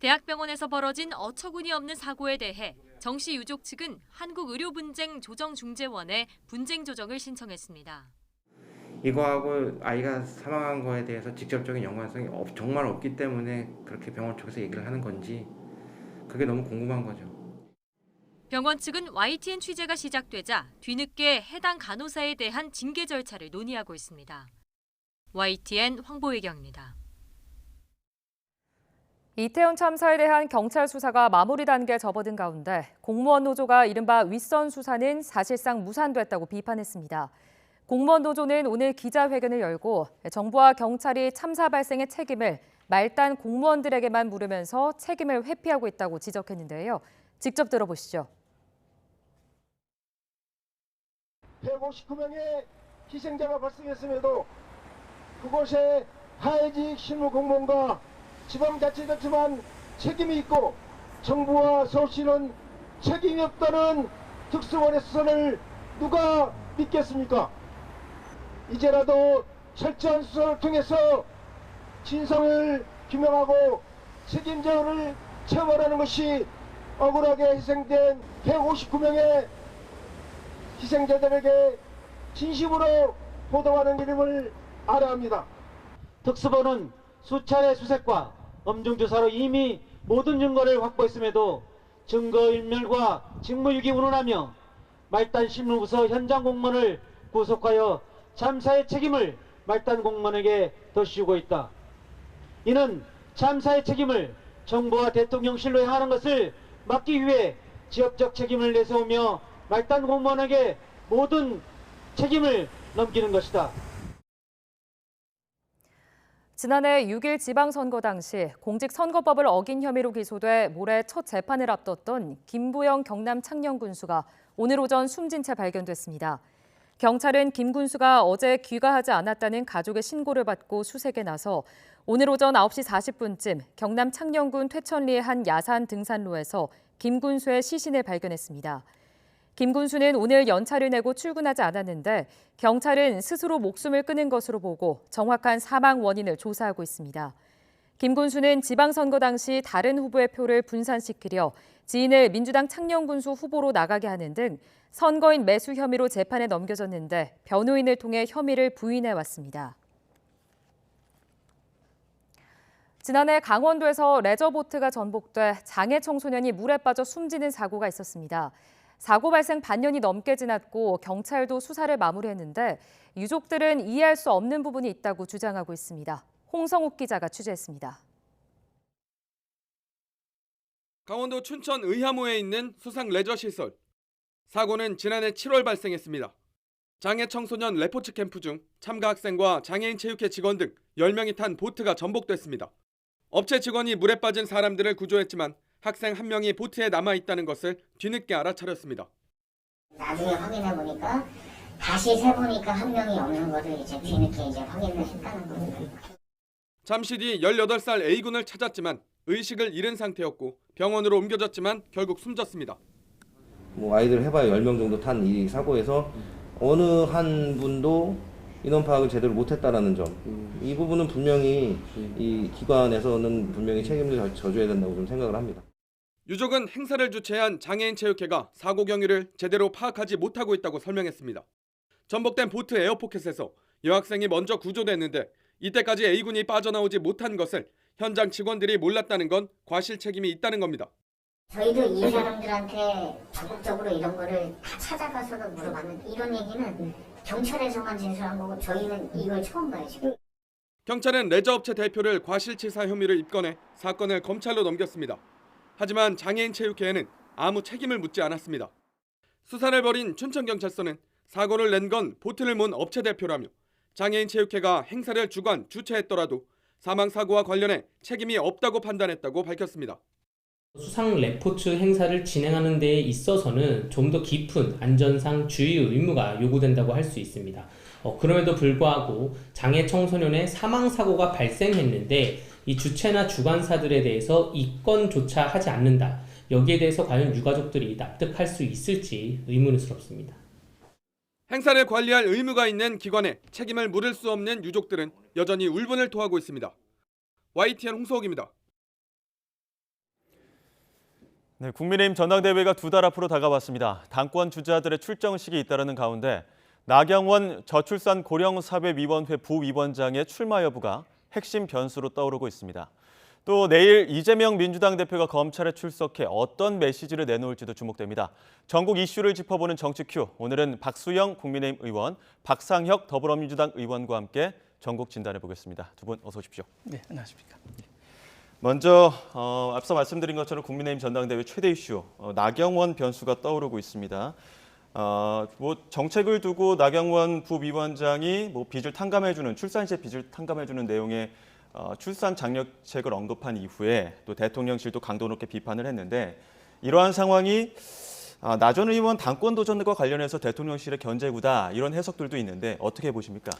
대학병원에서 벌어진 어처구니 없는 사고에 대해 정 씨 유족 측은 한국의료분쟁조정중재원에 분쟁 조정을 신청했습니다. 이거하고 아이가 사망한 거에 대해서 직접적인 연관성이 정말 없기 때문에 그렇게 병원 쪽에서 얘기를 하는 건지 그게 너무 궁금한 거죠. 병원 측은 YTN 취재가 시작되자 뒤늦게 해당 간호사에 대한 징계 절차를 논의하고 있습니다. YTN 황보혜경입니다. 이태원 참사에 대한 경찰 수사가 마무리 단계에 접어든 가운데 공무원 노조가 이른바 윗선 수사는 사실상 무산됐다고 비판했습니다. 공무원 노조는 오늘 기자회견을 열고 정부와 경찰이 참사 발생의 책임을 말단 공무원들에게만 물으면서 책임을 회피하고 있다고 지적했는데요. 직접 들어보시죠. 159명의 희생자가 발생했음에도 그곳에 하위직 실무 공무원과 지방자치단체만 책임이 있고 정부와 서울시는 책임이 없다는 특수원의 수사를 누가 믿겠습니까? 이제라도 철저한 수사를 통해서 진상을 규명하고 책임자를 처벌하는 것이 억울하게 희생된 159명의 희생자들에게 진심으로 보도하는 일임을 알아야 합니다. 특수본은 수차례 수색과 엄중조사로 이미 모든 증거를 확보했음에도 증거인멸과 직무유기 운운하며 말단 실무부서 현장 공무원을 구속하여 참사의 책임을 말단 공무원에게 덧씌우고 있다. 이는 참사의 책임을 정부와 대통령실로 향하는 것을 막기 위해 지역적 책임을 내세우며 말단 공무원에게 모든 책임을 넘기는 것이다. 지난해 6일 지방선거 당시 공직선거법을 어긴 혐의로 기소돼 모레 첫 재판을 앞뒀던 김부영 경남 창녕 군수가 오늘 오전 숨진 채 발견됐습니다. 경찰은 김 군수가 어제 귀가하지 않았다는 가족의 신고를 받고 수색에 나서 오늘 오전 9시 40분쯤 경남 창녕군 퇴천리의 한 야산 등산로에서 김 군수의 시신을 발견했습니다. 김 군수는 오늘 연차를 내고 출근하지 않았는데 경찰은 스스로 목숨을 끊은 것으로 보고 정확한 사망 원인을 조사하고 있습니다. 김 군수는 지방선거 당시 다른 후보의 표를 분산시키려 지인을 민주당 창녕군수 후보로 나가게 하는 등 선거인 매수 혐의로 재판에 넘겨졌는데 변호인을 통해 혐의를 부인해왔습니다. 지난해 강원도에서 레저보트가 전복돼 장애 청소년이 물에 빠져 숨지는 사고가 있었습니다. 사고 발생 반년이 넘게 지났고 경찰도 수사를 마무리했는데 유족들은 이해할 수 없는 부분이 있다고 주장하고 있습니다. 홍성욱 기자가 취재했습니다. 강원도 춘천 의하모에 있는 수상 레저시설. 사고는 지난해 7월 발생했습니다. 장애 청소년 레포츠 캠프 중 참가 학생과 장애인 체육회 직원 등 10명이 탄 보트가 전복됐습니다. 업체 직원이 물에 빠진 사람들을 구조했지만 학생 한 명이 보트에 남아있다는 것을 뒤늦게 알아차렸습니다. 나중에 확인해보니까 다시 세보니까 한 명이 없는 것을 이제 뒤늦게 확인을 했다는 겁니다. 잠시 뒤 18살 A군을 찾았지만 의식을 잃은 상태였고 병원으로 옮겨졌지만 결국 숨졌습니다. 아이들 해봐야 10명 정도 탄 이 사고에서 어느 한 분도 인원 파악을 제대로 못했다라는 점, 이 부분은 분명히 이 기관에서는 분명히 책임을 져줘야 된다고 좀 생각을 합니다. 유족은 행사를 주최한 장애인 체육회가 사고 경위를 제대로 파악하지 못하고 있다고 설명했습니다. 전복된 보트 에어포켓에서 여학생이 먼저 구조됐는데 이때까지 A군이 빠져나오지 못한 것을 현장 직원들이 몰랐다는 건 과실 책임이 있다는 겁니다. 저희도 이 사람들한테 적극적으로 이런 거를 다 찾아가서도 물어봤는데 이런 얘기는 경찰에서만 진술한 거고 저희는 이걸 처음 봐요 지금. 경찰은 레저업체 대표를 과실치사 혐의를 입건해 사건을 검찰로 넘겼습니다. 하지만 장애인 체육회에는 아무 책임을 묻지 않았습니다. 수사를 벌인 춘천경찰서는 사고를 낸 건 보트를 몬 업체 대표라며 장애인 체육회가 행사를 주관, 주최했더라도 사망사고와 관련해 책임이 없다고 판단했다고 밝혔습니다. 수상 레포츠 행사를 진행하는 데 있어서는 좀 더 깊은 안전상 주의 의무가 요구된다고 할 수 있습니다. 그럼에도 불구하고 장애 청소년의 사망사고가 발생했는데 이 주체나 주관사들에 대해서 이건조차 하지 않는다. 여기에 대해서 과연 유가족들이 납득할 수 있을지 의문스럽습니다. 행사를 관리할 의무가 있는 기관에 책임을 물을 수 없는 유족들은 여전히 울분을 토하고 있습니다. YTN 홍석입니다. 네, 국민의힘 전당대회가 2달 앞으로 다가왔습니다. 당권 주자들의 출정식이 잇따르는 가운데 나경원 저출산 고령사회위원회 부위원장의 출마 여부가 핵심 변수로 떠오르고 있습니다. 또 내일 이재명 민주당 대표가 검찰에 출석해 어떤 메시지를 내놓을지도 주목됩니다. 전국 이슈를 짚어보는 정치큐. 오늘은 박수영 국민의힘 의원, 박상혁 더불어민주당 의원과 함께 전국 진단해 보겠습니다. 두 분 어서 오십시오. 네, 안녕하십니까. 먼저 앞서 말씀드린 것처럼 국민의힘 전당대회 최대 이슈 나경원 변수가 떠오르고 있습니다. 뭐 정책을 두고 나경원 부위원장이 뭐 빚을 탕감해주는 출산시에 빚을 탕감해주는 내용의 출산 장려책을 언급한 이후에 또 대통령실도 강도 높게 비판을 했는데 이러한 상황이 나 전 의원 당권 도전과 관련해서 대통령실의 견제구다 이런 해석들도 있는데 어떻게 보십니까?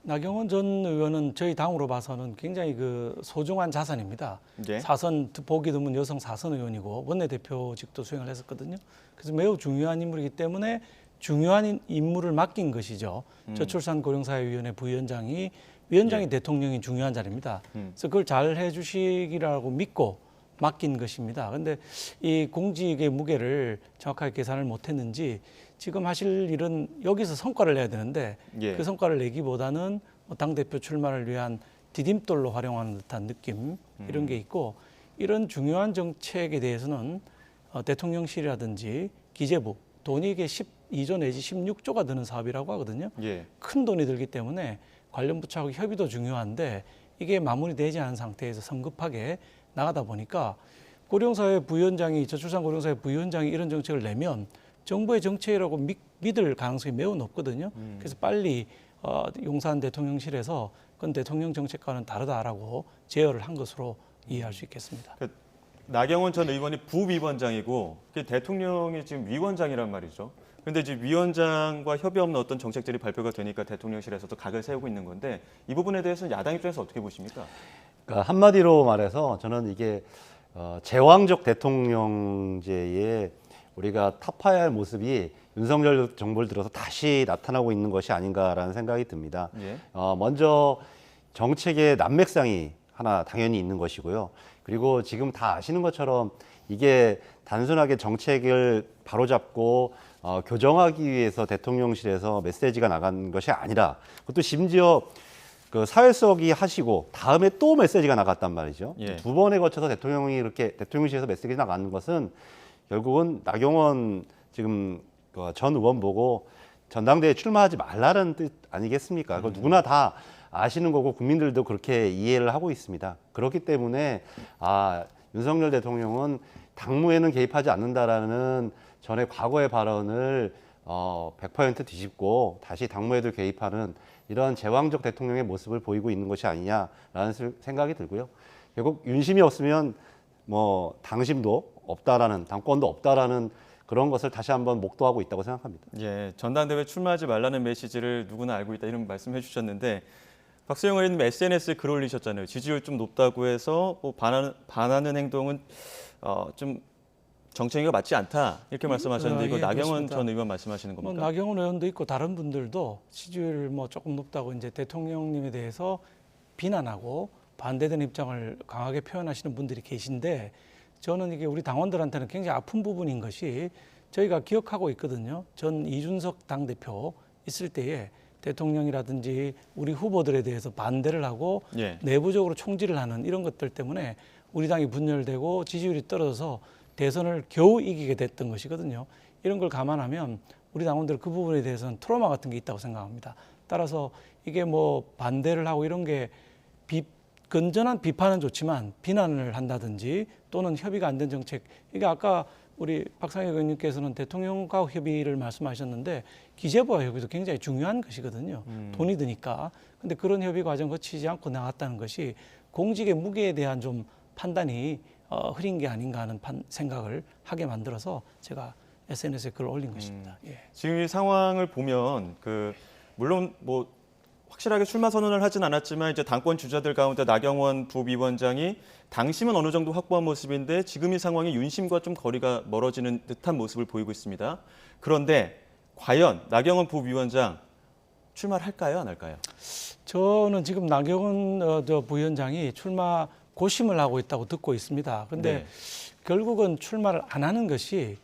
나경원 전 의원은 저희 당으로 봐서는 굉장히 그 소중한 자산입니다. 예. 사선 보기 드문 여성 사선 의원이고 원내대표직도 수행을 했었거든요. 그래서 매우 중요한 인물이기 때문에 중요한 임무를 맡긴 것이죠. 저출산 고령사회위원회 부위원장이 위원장이 대통령이 중요한 자리입니다. 그래서 그걸 잘 해주시기라고 믿고 맡긴 것입니다. 그런데 이 공직의 무게를 정확하게 계산을 못했는지 지금 하실 일은 여기서 성과를 내야 되는데 그 성과를 내기보다는 당대표 출마를 위한 디딤돌로 활용하는 듯한 느낌 이런 게 있고 이런 중요한 정책에 대해서는 대통령실이라든지 기재부 돈이 이게 12조 내지 16조가 드는 사업이라고 하거든요. 큰 돈이 들기 때문에 관련 부처하고 협의도 중요한데 이게 마무리되지 않은 상태에서 성급하게 나가다 보니까 고령사회 부위원장이 저출산 고령사회 부위원장이 이런 정책을 내면 정부의 정책이라고 믿을 가능성이 매우 높거든요. 그래서 빨리 용산 대통령실에서 그건 대통령 정책과는 다르다라고 제어를 한 것으로 이해할 수 있겠습니다. 나경원 전 의원이 부위원장이고 대통령이 지금 위원장이란 말이죠. 그런데 이제 위원장과 협의 없는 어떤 정책들이 발표가 되니까 대통령실에서도 각을 세우고 있는 건데 이 부분에 대해서는 야당 입장에서 어떻게 보십니까? 그러니까 한마디로 말해서 저는 이게 제왕적 대통령제의 우리가 타파해야 할 모습이 윤석열 정부를 들어서 다시 나타나고 있는 것이 아닌가라는 생각이 듭니다. 먼저 정책의 난맥상이 하나 당연히 있는 것이고요. 그리고 지금 다 아시는 것처럼 이게 단순하게 정책을 바로잡고 교정하기 위해서 대통령실에서 메시지가 나간 것이 아니라 그것도 심지어 그 사회수석이 하시고 다음에 또 메시지가 나갔단 말이죠. 두 번에 거쳐서 대통령이 이렇게 대통령실에서 메시지가 나가는 것은 결국은 나경원 지금 전 의원 보고 전당대회에 출마하지 말라는 뜻 아니겠습니까? 그걸 누구나 다 아시는 거고 국민들도 그렇게 이해를 하고 있습니다. 그렇기 때문에 윤석열 대통령은 당무에는 개입하지 않는다라는 전에 과거의 발언을 100% 뒤집고 다시 당무에도 개입하는 이런 제왕적 대통령의 모습을 보이고 있는 것이 아니냐라는 생각이 들고요. 결국 윤심이 없으면 뭐 당심도 없다라는 당권도 없다라는 그런 것을 다시 한번 목도하고 있다고 생각합니다. 예, 전당대회 출마하지 말라는 메시지를 누구나 알고 있다 이런 말씀해 주셨는데 박수영 의원님 SNS에 글 올리셨잖아요. 지지율 좀 높다고 해서 뭐 반하는 행동은 좀 정책이 맞지 않다 이렇게 말씀하셨는데 이거 나경원 전 의원 말씀하시는 겁니까? 나경원 의원도 있고 다른 분들도 지지율 조금 높다고 이제 대통령님에 대해서 비난하고 반대되는 입장을 강하게 표현하시는 분들이 계신데 저는 이게 우리 당원들한테는 굉장히 아픈 부분인 것이 저희가 기억하고 있거든요. 전 이준석 당대표 있을 때에 대통령이라든지 우리 후보들에 대해서 반대를 하고 내부적으로 총질을 하는 이런 것들 때문에 우리 당이 분열되고 지지율이 떨어져서 대선을 겨우 이기게 됐던 것이거든요. 이런 걸 감안하면 우리 당원들 그 부분에 대해서는 트라우마 같은 게 있다고 생각합니다. 따라서 이게 뭐 반대를 하고 이런 게 건전한 비판은 좋지만 비난을 한다든지 또는 협의가 안 된 정책 이게 아까 우리 박상혁 의원님께서는 대통령과 협의를 말씀하셨는데 기재부와 협의도 굉장히 중요한 것이거든요. 돈이 드니까. 근데 그런 협의 과정 거치지 않고 나갔다는 것이 공직의 무게에 대한 좀 판단이 흐린 게 아닌가 하는 생각을 하게 만들어서 제가 SNS에 글을 올린 것입니다. 지금 이 상황을 보면 물론 뭐 확실하게 출마 선언을 하진 않았지만 이제 당권 주자들 가운데 나경원 부위원장이 당심은 어느 정도 확보한 모습인데 지금 이 상황이 윤심과 좀 거리가 멀어지는 듯한 모습을 보이고 있습니다. 그런데 과연 나경원 부위원장 출마를 할까요, 안 할까요? 저는 지금 나경원 부위원장이 출마 고심을 하고 있다고 듣고 있습니다. 그런데 결국은 출마를 안 하는 것이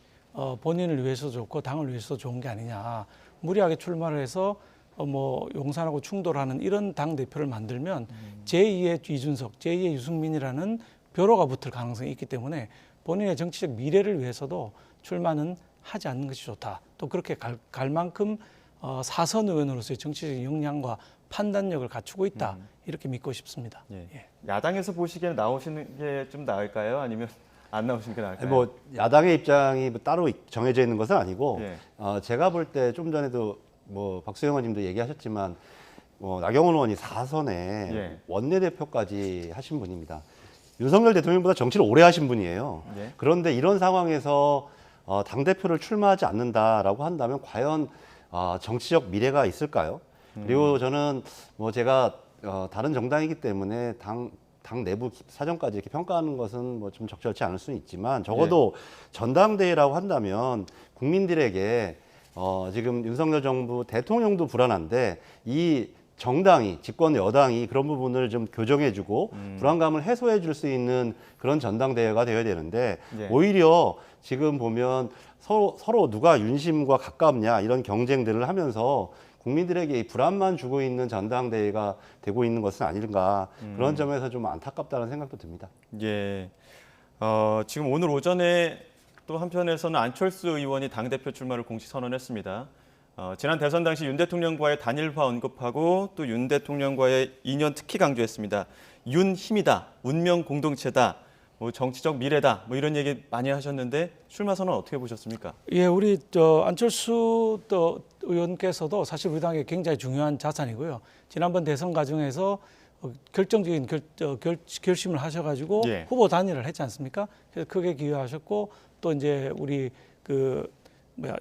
본인을 위해서 좋고 당을 위해서 좋은 게 아니냐. 무리하게 출마를 해서 뭐 용산하고 충돌하는 이런 당 대표를 만들면 제2의 이준석, 제2의 유승민이라는 벼로가 붙을 가능성이 있기 때문에 본인의 정치적 미래를 위해서도 출마는 하지 않는 것이 좋다. 또 그렇게 갈 만큼 사선 의원으로서의 정치적 역량과 판단력을 갖추고 있다 이렇게 믿고 싶습니다. 예. 야당에서 보시기에는 나오시는 게 좀 나을까요? 아니면 안 나오시는 게 나을까요? 뭐 야당의 입장이 뭐 따로 정해져 있는 것은 아니고 예. 제가 볼 때 좀 전에도 뭐 박수영 의원님도 얘기하셨지만 나경원 의원이 4선에 예. 원내대표까지 하신 분입니다. 윤석열 대통령보다 정치를 오래 하신 분이에요. 예. 그런데 이런 상황에서 당대표를 출마하지 않는다라고 한다면 과연 정치적 미래가 있을까요? 그리고 저는 뭐 제가 다른 정당이기 때문에 당 내부 사정까지 이렇게 평가하는 것은 뭐 좀 적절치 않을 수는 있지만 적어도 전당대회라고 한다면 국민들에게 지금 윤석열 정부 대통령도 불안한데 이 정당이 집권 여당이 그런 부분을 좀 교정해주고 불안감을 해소해줄 수 있는 그런 전당대회가 되어야 되는데 예. 오히려 지금 보면 서로 누가 윤심과 가깝냐 이런 경쟁들을 하면서 국민들에게 이 불안만 주고 있는 전당대회가 되고 있는 것은 아닌가 그런 점에서 좀 안타깝다는 생각도 듭니다. 예. 지금 오늘 오전에 또 한편에서는 안철수 의원이 당대표 출마를 공식 선언했습니다. 지난 대선 당시 윤 대통령과의 단일화 언급하고 또 윤 대통령과의 인연 특히 강조했습니다. 윤 힘이다, 운명 공동체다, 뭐 정치적 미래다, 뭐 이런 얘기 많이 하셨는데 출마 선언 어떻게 보셨습니까? 예, 우리 안철수 의원께서도 사실 우리 당의 굉장히 중요한 자산이고요. 지난번 대선 과정에서 결정적인 결심을 하셔가지고 예. 후보 단일화를 했지 않습니까? 그래서 크게 기여하셨고 또 이제 우리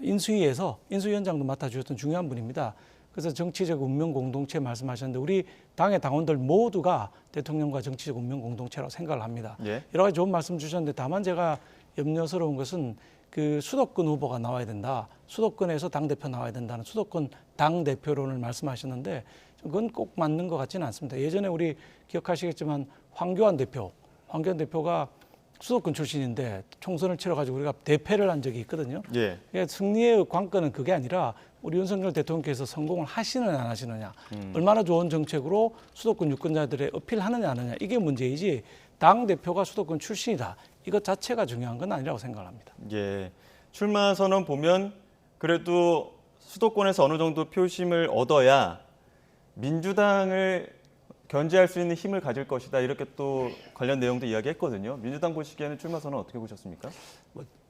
인수위원장도 맡아주셨던 중요한 분입니다. 그래서 정치적 운명 공동체 말씀하셨는데 우리 당의 당원들 모두가 대통령과 정치적 운명 공동체라고 생각을 합니다. 예. 여러 가지 좋은 말씀 주셨는데 다만 제가 염려스러운 것은 그 수도권 후보가 나와야 된다. 수도권에서 당대표 나와야 된다는 수도권 당대표론을 말씀하셨는데 그건 꼭 맞는 것 같지는 않습니다. 예전에 우리 기억하시겠지만 황교안 대표가 수도권 출신인데 총선을 치러가지고 우리가 대패를 한 적이 있거든요. 예. 승리의 관건은 그게 아니라 우리 윤석열 대통령께서 성공을 하시느냐 안 하시느냐, 얼마나 좋은 정책으로 수도권 유권자들의 어필하느냐 안 하느냐 이게 문제이지 당 대표가 수도권 출신이다 이것 자체가 중요한 건 아니라고 생각합니다. 예. 출마 선언 보면 그래도 수도권에서 어느 정도 표심을 얻어야 민주당을 견제할 수 있는 힘을 가질 것이다 이렇게 또 관련 내용도 이야기했거든요. 민주당 보시기에는 출마 선언 어떻게 보셨습니까?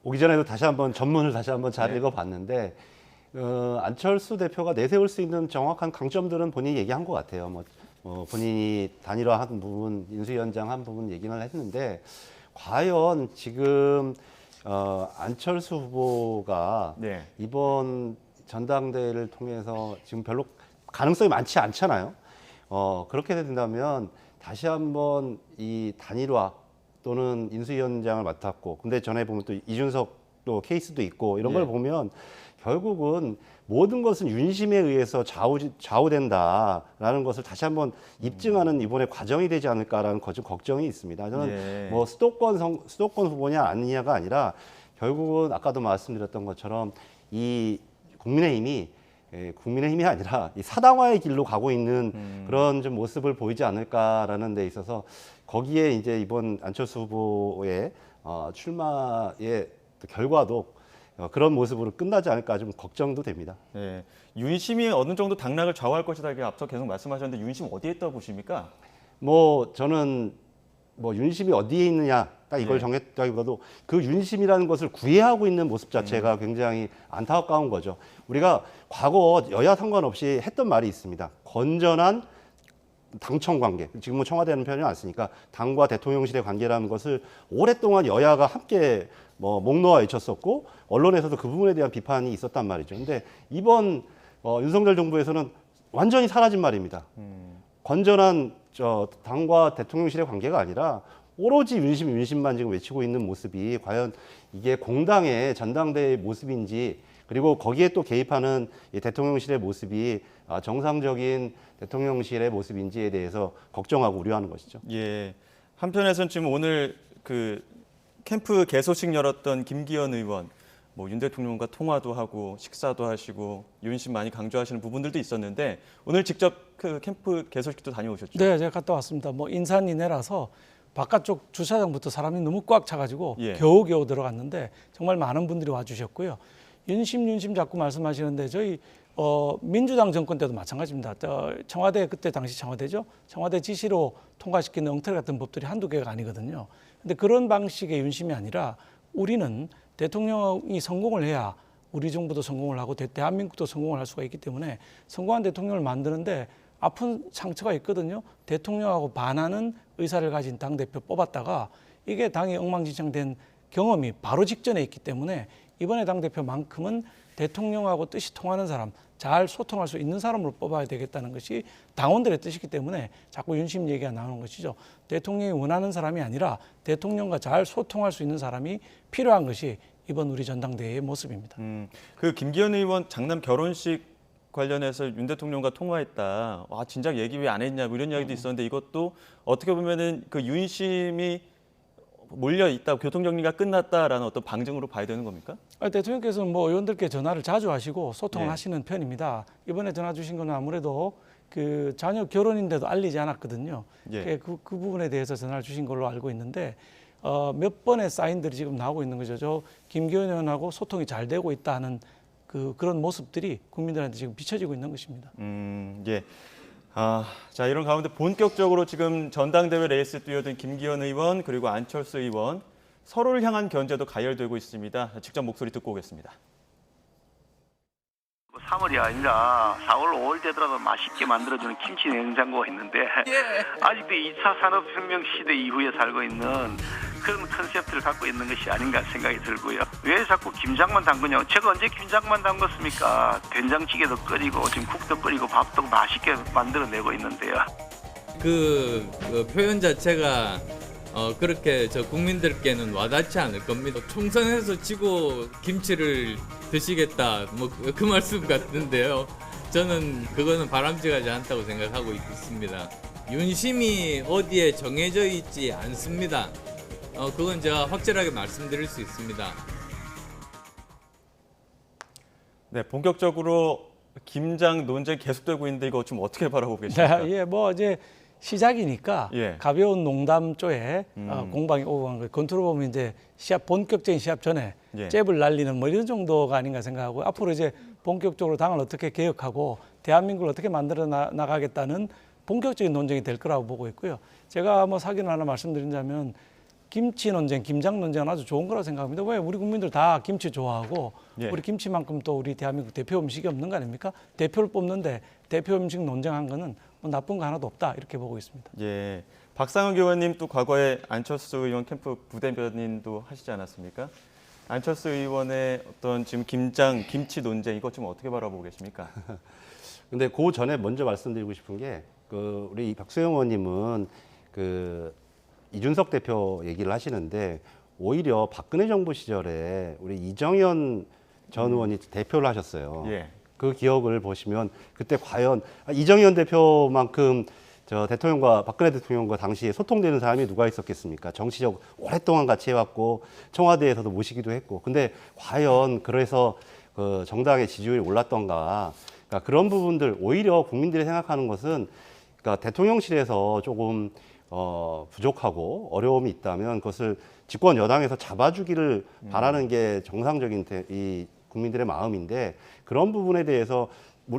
오기 전에도 전문을 다시 한번 잘 읽어봤는데 안철수 대표가 내세울 수 있는 정확한 강점들은 본인이 얘기한 것 같아요. 본인이 단일화한 부분, 인수위원장 한 부분 얘기는 했는데 과연 지금 안철수 후보가 이번 전당대회를 통해서 지금 별로 가능성이 많지 않잖아요. 그렇게 된다면 다시 한번 이 단일화 또는 인수위원장을 맡았고, 근데 전에 보면 또 이준석 또 케이스도 있고 이런 걸 보면 결국은 모든 것은 윤심에 의해서 좌우된다라는 것을 다시 한번 입증하는 이번에 과정이 되지 않을까라는 걱정이 있습니다. 저는 뭐 수도권 후보냐 아니냐가 아니라 결국은 아까도 말씀드렸던 것처럼 이 국민의힘이 아니라 이 사당화의 길로 가고 있는 그런 좀 모습을 보이지 않을까라는 데 있어서 거기에 이제 이번 안철수 후보의 출마의 결과도 그런 모습으로 끝나지 않을까 좀 걱정도 됩니다. 네. 윤심이 어느 정도 당락을 좌우할 것이다 이렇게 앞서 계속 말씀하셨는데 윤심 어디에 있다고 보십니까? 저는 윤심이 어디에 있느냐 딱 이걸 정했다기보다도 그 윤심이라는 것을 구애하고 있는 모습 자체가 굉장히 안타까운 거죠. 우리가 과거 여야 상관없이 했던 말이 있습니다. 건전한 당청 관계, 지금은 청와대는 편이 안 쓰니까 당과 대통령실의 관계라는 것을 오랫동안 여야가 함께 목 놓아 외쳤었고 언론에서도 그 부분에 대한 비판이 있었단 말이죠. 근데 이번 윤석열 정부에서는 완전히 사라진 말입니다. 건전한 당과 대통령실의 관계가 아니라 오로지 윤심만 지금 외치고 있는 모습이 과연 이게 공당의 전당대회의 모습인지, 그리고 거기에 또 개입하는 이 대통령실의 모습이 정상적인 대통령실의 모습인지에 대해서 걱정하고 우려하는 것이죠. 예. 한편에서는 지금 오늘 그 캠프 개소식 열었던 김기현 의원, 윤 대통령과 통화도 하고 식사도 하시고 윤심 많이 강조하시는 부분들도 있었는데 오늘 직접 그 캠프 개소식도 다녀오셨죠? 네, 제가 갔다 왔습니다. 인산인해라서 바깥쪽 주차장부터 사람이 너무 꽉 차가지고 겨우겨우 들어갔는데 정말 많은 분들이 와주셨고요. 윤심 자꾸 말씀하시는데 저희 민주당 정권 때도 마찬가지입니다. 청와대 그때 당시 청와대죠. 청와대 지시로 통과시키는 엉터리 같은 법들이 한두 개가 아니거든요. 근데 그런 방식의 윤심이 아니라 우리는 대통령이 성공을 해야 우리 정부도 성공을 하고 대한민국도 성공을 할 수가 있기 때문에 성공한 대통령을 만드는데 아픈 상처가 있거든요. 대통령하고 반하는 의사를 가진 당대표 뽑았다가 이게 당이 엉망진창된 경험이 바로 직전에 있기 때문에 이번에 당대표만큼은 대통령하고 뜻이 통하는 사람, 잘 소통할 수 있는 사람으로 뽑아야 되겠다는 것이 당원들의 뜻이기 때문에 자꾸 윤심 얘기가 나오는 것이죠. 대통령이 원하는 사람이 아니라 대통령과 잘 소통할 수 있는 사람이 필요한 것이 이번 우리 전당대회의 모습입니다. 그 김기현 의원 장남 결혼식 관련해서 윤 대통령과 통화했다. 와, 진작 얘기 왜 안 했냐, 뭐 이런 이야기도 있었는데 이것도 어떻게 보면은 그 윤심이 몰려 있다, 교통정리가 끝났다라는 어떤 방증으로 봐야 되는 겁니까? 대통령께서는 뭐 의원들께 전화를 자주 하시고 소통을 예. 하시는 편입니다. 이번에 전화 주신 거는 아무래도 그 자녀 결혼인데도 알리지 않았거든요. 예. 그 부분에 대해서 전화를 주신 걸로 알고 있는데 몇 번의 사인들이 지금 나오고 있는 거죠. 저 김기현 의원하고 소통이 잘 되고 있다는 그런 모습들이 국민들한테 지금 비춰지고 있는 것입니다. 예. 자, 이런 가운데 본격적으로 지금 전당대회 레이스 뛰어든 김기현 의원 그리고 안철수 의원 서로를 향한 견제도 가열되고 있습니다. 직접 목소리 듣고 오겠습니다. 3월이 아니라 4월, 5월 되더라도 맛있게 만들어주는 김치 냉장고가 있는데 아직도 2차 산업혁명 시대 이후에 살고 있는 그런 컨셉트를 갖고 있는 것이 아닌가 생각이 들고요. 왜 자꾸 김장만 담그냐고. 제가 언제 김장만 담궜습니까? 된장찌개도 끓이고 지금 국도 끓이고 밥도 맛있게 만들어내고 있는데요. 그 표현 자체가 그렇게 국민들께는 와닿지 않을 겁니다. 총선에서 지고 김치를 드시겠다 뭐 그 말씀 같은데요. 저는 그거는 바람직하지 않다고 생각하고 있습니다. 윤심이 어디에 정해져 있지 않습니다. 그건 제가 확실하게 말씀드릴 수 있습니다. 네, 본격적으로 김장 논쟁 계속되고 있는데 이거 좀 어떻게 바라보고 계십니까? 예, 뭐 이제 시작이니까 예. 가벼운 농담 쪽에 공방이 오고 간 거예요. 건투로 보면 이제 본격적인 시합 전에 예. 잽을 날리는 뭐 이런 정도가 아닌가 생각하고 앞으로 이제 본격적으로 당을 어떻게 개혁하고 대한민국을 어떻게 만들어 나가겠다는 본격적인 논쟁이 될 거라고 보고 있고요. 제가 뭐 사견을 하나 말씀드린다면 김치 논쟁, 김장 논쟁은 아주 좋은 거라고 생각합니다. 왜 우리 국민들 다 김치 좋아하고 예. 우리 김치만큼 또 우리 대한민국 대표 음식이 없는 거 아닙니까? 대표를 뽑는데 대표 음식 논쟁한 거는 뭐 나쁜 거 하나도 없다 이렇게 보고 있습니다. 예, 박상은 의원님 또 과거에 안철수 의원 캠프 부대변인도 하시지 않았습니까? 안철수 의원의 어떤 지금 김치 논쟁 이거 좀 어떻게 바라보고 계십니까? 근데 그 전에 먼저 말씀드리고 싶은 게 우리 박수영 의원님은 이준석 대표 얘기를 하시는데 오히려 박근혜 정부 시절에 우리 이정현 전 의원이 대표를 하셨어요. 예. 그 기억을 보시면 그때 과연 이정현 대표만큼 박근혜 대통령과 당시에 소통되는 사람이 누가 있었겠습니까? 정치적 오랫동안 같이 해왔고 청와대에서도 모시기도 했고. 근데 과연 그래서 그 정당의 지지율이 올랐던가? 그러니까 그런 부분들 오히려 국민들이 생각하는 것은 그러니까 대통령실에서 조금 부족하고 어려움이 있다면 그것을 집권 여당에서 잡아주기를 바라는 게 정상적인 이 국민들의 마음인데 그런 부분에 대해서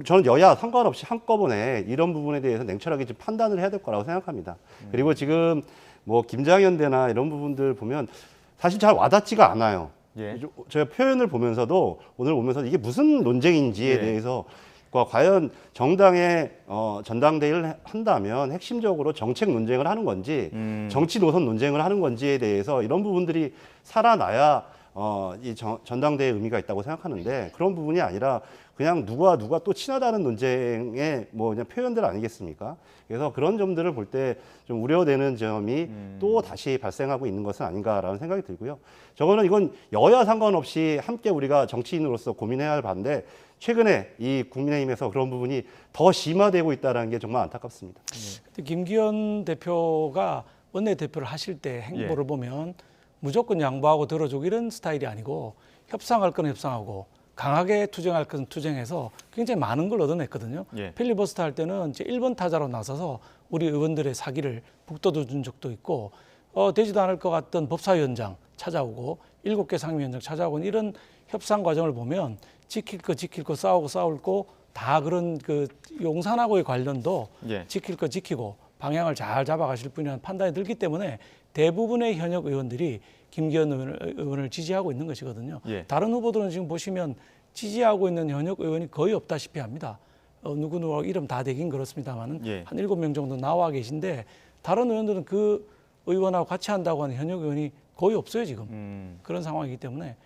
저는 여야 상관없이 한꺼번에 이런 부분에 대해서 냉철하게 좀 판단을 해야 될 거라고 생각합니다. 그리고 지금 뭐 김장현대나 이런 부분들 보면 사실 잘 와닿지가 않아요. 예. 제가 표현을 보면서도 오늘 보면서 이게 무슨 논쟁인지에 예. 대해서 과연 정당의 전당대회를 한다면 핵심적으로 정책 논쟁을 하는 건지 정치 노선 논쟁을 하는 건지에 대해서 이런 부분들이 살아나야 이 전당대회의 의미가 있다고 생각하는데 그런 부분이 아니라 그냥 누가 또 친하다는 논쟁의 뭐 그냥 표현들 아니겠습니까? 그래서 그런 점들을 볼 때 좀 우려되는 점이 또 다시 발생하고 있는 것은 아닌가라는 생각이 들고요. 이건 여야 상관없이 함께 우리가 정치인으로서 고민해야 할 반대 최근에 이 국민의힘에서 그런 부분이 더 심화되고 있다는 게 정말 안타깝습니다. 김기현 대표가 원내대표를 하실 때 행보를 보면 무조건 양보하고 들어주고 이런 스타일이 아니고 협상할 건 협상하고 강하게 투쟁할 건 투쟁해서 굉장히 많은 걸 얻어냈거든요. 예. 필리버스터 할 때는 이제 1번 타자로 나서서 우리 의원들의 사기를 북돋워 준 적도 있고 되지도 않을 것 같던 법사위원장 찾아오고 7개 상임위원장 찾아오고 이런 협상 과정을 보면 지킬 거 싸우고 싸울 거 다 그런 그 용산하고의 관련도 예. 지킬 거 지키고 방향을 잘 잡아가실 분이라는 판단이 들기 때문에 대부분의 현역 의원들이 김기현 의원을 지지하고 있는 것이거든요. 예. 다른 후보들은 지금 보시면 지지하고 있는 현역 의원이 거의 없다시피 합니다. 누구누구 이름 다 되긴 그렇습니다만은 예. 한 7명 정도 나와 계신데 다른 의원들은 그 의원하고 같이 한다고 하는 현역 의원이 거의 없어요 지금. 그런 상황이기 때문에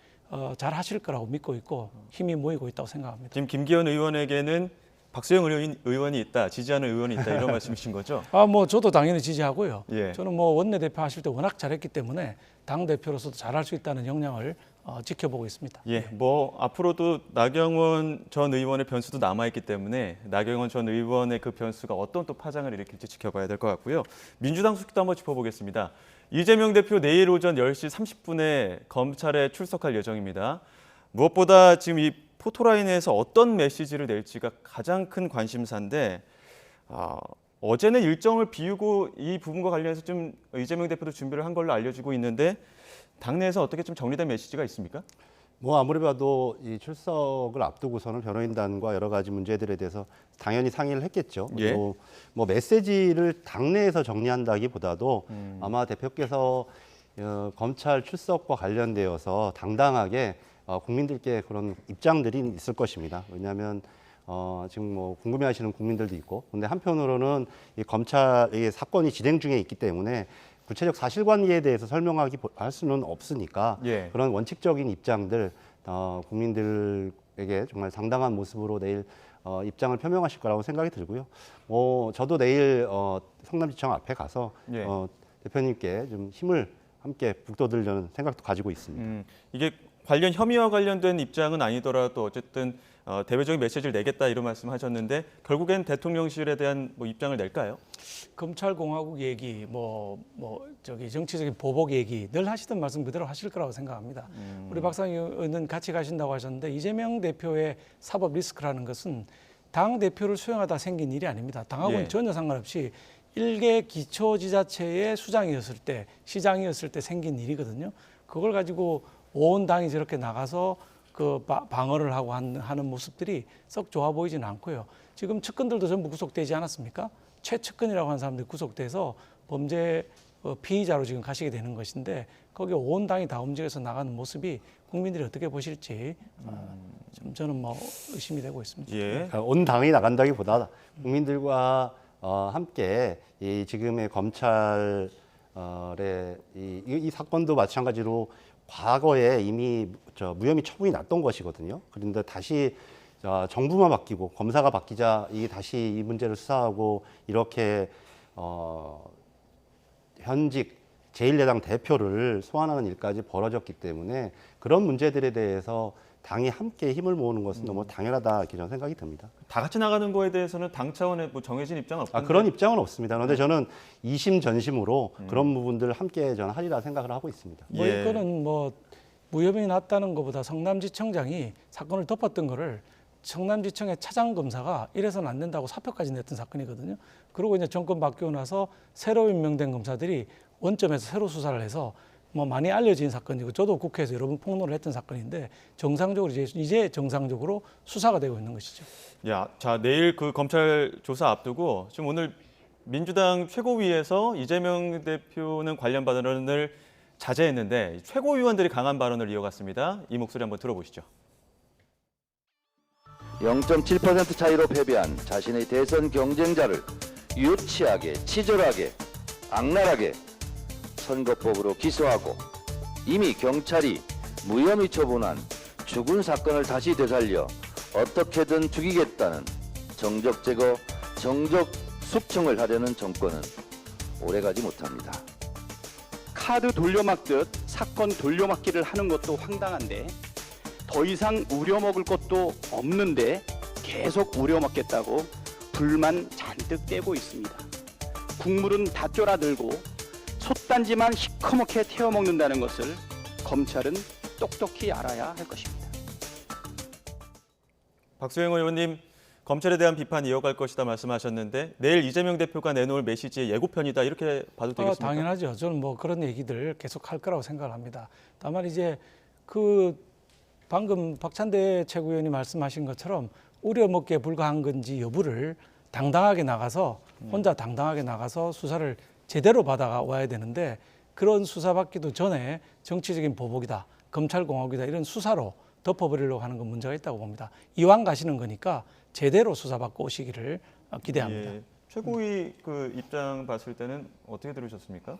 잘 하실 거라고 믿고 있고 힘이 모이고 있다고 생각합니다. 지금 김기현 의원에게는 박수영 의원이 있다, 지지하는 의원이 있다 이런 말씀이신 거죠? 뭐 저도 당연히 지지하고요. 예. 저는 뭐 원내대표 하실 때 워낙 잘했기 때문에 당 대표로서도 잘할 수 있다는 역량을 지켜보고 있습니다. 예, 뭐 앞으로도 나경원 전 의원의 변수도 남아있기 때문에 나경원 전 의원의 그 변수가 어떤 또 파장을 일으킬지 지켜봐야 될 것 같고요. 민주당 소식도 한번 짚어보겠습니다. 이재명 대표 내일 오전 10시 30분에 검찰에 출석할 예정입니다. 무엇보다 지금 이 포토라인에서 어떤 메시지를 낼지가 가장 큰 관심사인데 어제는 일정을 비우고 이 부분과 관련해서 좀 이재명 대표도 준비를 한 걸로 알려지고 있는데 당내에서 어떻게 좀 정리된 메시지가 있습니까? 뭐 아무리 봐도 이 출석을 앞두고서는 변호인단과 여러 가지 문제들에 대해서 당연히 상의를 했겠죠. 예. 뭐 메시지를 당내에서 정리한다기보다도 아마 대표께서 검찰 출석과 관련되어서 당당하게 국민들께 그런 입장들이 있을 것입니다. 왜냐하면 지금 뭐 궁금해하시는 국민들도 있고, 근데 한편으로는 이 검찰의 사건이 진행 중에 있기 때문에 구체적 사실관계에 대해서 할 수는 없으니까 예. 그런 원칙적인 입장들 국민들에게 정말 상당한 모습으로 내일 입장을 표명하실 거라고 생각이 들고요. 저도 내일 성남시청 앞에 가서 예. 대표님께 좀 힘을 함께 북돋으려는 생각도 가지고 있습니다. 이게 관련 혐의와 관련된 입장은 아니더라도 어쨌든 대외적인 메시지를 내겠다 이런 말씀하셨는데 결국엔 대통령실에 대한 뭐 입장을 낼까요? 검찰공화국 얘기, 정치적인 보복 얘기 늘 하시던 말씀 그대로 하실 거라고 생각합니다. 우리 박상희 의원은 같이 가신다고 하셨는데 이재명 대표의 사법 리스크라는 것은 당 대표를 수행하다 생긴 일이 아닙니다. 당하고는 예. 전혀 상관없이 일개 기초지자체의 수장이었을 때, 시장이었을 때 생긴 일이거든요. 그걸 가지고 온 당이 저렇게 나가서 그 방어를 하고 하는 모습들이 썩 좋아 보이지는 않고요. 지금 측근들도 전부 구속되지 않았습니까? 최측근이라고 하는 사람들이 구속돼서 범죄 피의자로 지금 가시게 되는 것인데 거기에 온 당이 다 움직여서 나가는 모습이 국민들이 어떻게 보실지 좀 저는 의심이 되고 있습니다. 예. 온 당이 나간다기보다 국민들과 함께 이 지금의 검찰의 이 사건도 마찬가지로 과거에 이미 무혐의 처분이 났던 것이거든요. 그런데 다시 정부만 바뀌고 검사가 바뀌자 이게 다시 이 문제를 수사하고 이렇게 현직 제1야당 대표를 소환하는 일까지 벌어졌기 때문에 그런 문제들에 대해서 당이 함께 힘을 모으는 것은 너무 당연하다 이렇게 저는 생각이 듭니다. 다 같이 나가는 거에 대해서는 당 차원의 뭐 정해진 입장은 없던데. 그런 입장은 없습니다. 그런데 저는 이심전심으로 그런 부분들을 함께 저는 하리라 생각을 하고 있습니다. 이거는 무혐의 났다는 것보다 성남지청장이 사건을 덮었던 거를 성남지청의 차장검사가 이래서는 안 된다고 사표까지 냈던 사건이거든요. 그리고 이제 정권 바뀌고 나서 새로 임명된 검사들이 원점에서 새로 수사를 해서 많이 알려진 사건이고 저도 국회에서 여러 번 폭로를 했던 사건인데 정상적으로 이제 정상적으로 수사가 되고 있는 것이죠. 자, 내일 그 검찰 조사 앞두고 지금 오늘 민주당 최고위에서 이재명 대표는 관련 발언을 자제했는데 최고위원들이 강한 발언을 이어갔습니다. 이 목소리 한번 들어보시죠. 0.7% 차이로 패배한 자신의 대선 경쟁자를 유치하게, 치졸하게, 악랄하게 선거법으로 기소하고 이미 경찰이 무혐의 처분한 죽은 사건을 다시 되살려 어떻게든 죽이겠다는 정적 제거, 정적 숙청을 하려는 정권은 오래가지 못합니다. 카드 돌려막듯 사건 돌려막기를 하는 것도 황당한데 더 이상 우려먹을 것도 없는데 계속 우려먹겠다고 불만 잔뜩 떼고 있습니다. 국물은 다 쫄아들고 솥단지만 시커멓게 태워먹는다는 것을 검찰은 똑똑히 알아야 할 것입니다. 박수영 의원님, 검찰에 대한 비판 이어갈 것이다 말씀하셨는데 내일 이재명 대표가 내놓을 메시지의 예고편이다 이렇게 봐도 되겠습니까? 당연하죠. 저는 그런 얘기들 계속 할 거라고 생각을 합니다. 다만 이제 방금 박찬대 최고위원이 말씀하신 것처럼 우려먹기에 불과한 건지 여부를 당당하게 나가서 혼자 당당하게 나가서 수사를 제대로 받아와야 되는데 그런 수사받기도 전에 정치적인 보복이다, 검찰공화국이다 이런 수사로 덮어버리려고 하는 건 문제가 있다고 봅니다. 이왕 가시는 거니까 제대로 수사받고 오시기를 기대합니다. 예. 최고위 그 입장 봤을 때는 어떻게 들으셨습니까?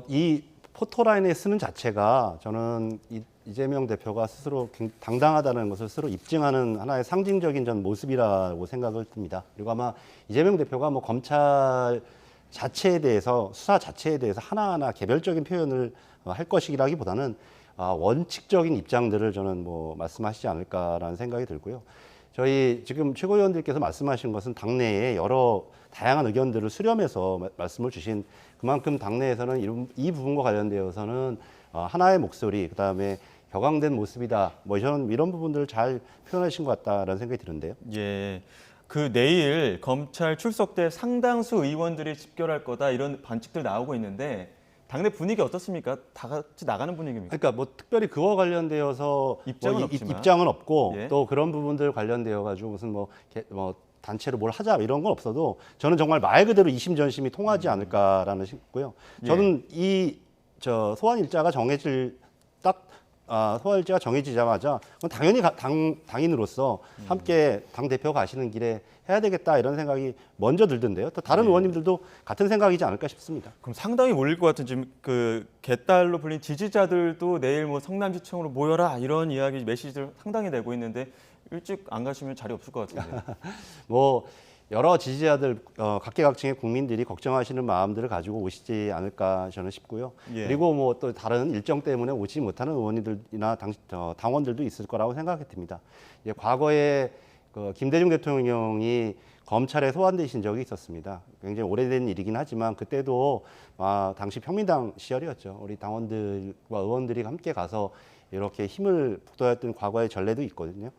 이 포토라인에 쓰는 자체가 저는 이재명 대표가 스스로 당당하다는 것을 스스로 입증하는 하나의 상징적인 전 모습이라고 생각을 듭니다. 그리고 아마 이재명 대표가 뭐 검찰 자체에 대해서 수사 자체에 대해서 하나하나 개별적인 표현을 할 것이라기보다는 원칙적인 입장들을 저는 뭐 말씀하시지 않을까라는 생각이 들고요. 저희 지금 최고위원들께서 말씀하신 것은 당내에 여러 다양한 의견들을 수렴해서 말씀을 주신 그만큼 당내에서는 이 부분과 관련되어서는 하나의 목소리, 그다음에 격앙된 모습이다. 뭐 이런 부분들을 잘 표현하신 것 같다라는 생각이 드는데요. 예. 그 내일 검찰 출석 때 상당수 의원들이 집결할 거다 이런 관측들 나오고 있는데 당내 분위기 어떻습니까? 다 같이 나가는 분위기입니까? 그러니까 뭐 특별히 그와 관련되어서 입장은 없고 예. 또 그런 부분들 관련되어 가지고 무슨 뭐 단체로 뭘 하자 이런 건 없어도 저는 정말 말 그대로 이심전심이 통하지 않을까라는 싶고요. 저는 소환 일자가 소환 일자가 정해지자마자 당연히 당인으로서 함께 당 대표 가시는 길에 해야 되겠다 이런 생각이 먼저 들던데요. 또 다른 의원님들도 같은 생각이지 않을까 싶습니다. 그럼 상당히 몰릴 것 같은 지금 그 개딸로 불린 지지자들도 내일 뭐 성남시청으로 모여라 이런 이야기 메시지를 상당히 내고 있는데 일찍 안 가시면 자리 없을 것 같은데. 뭐 여러 지지자들 각계각층의 국민들이 걱정하시는 마음들을 가지고 오시지 않을까 저는 싶고요. 예. 그리고 뭐 또 다른 일정 때문에 오지 못하는 의원님들이나 당원들도 있을 거라고 생각이 듭니다. 과거에 김대중 대통령이 검찰에 소환되신 적이 있었습니다. 굉장히 오래된 일이긴 하지만 그때도 당시 평민당 시절이었죠. 우리 당원들과 의원들이 함께 가서 이렇게 힘을 북돋았던 과거의 전례도 있거든요.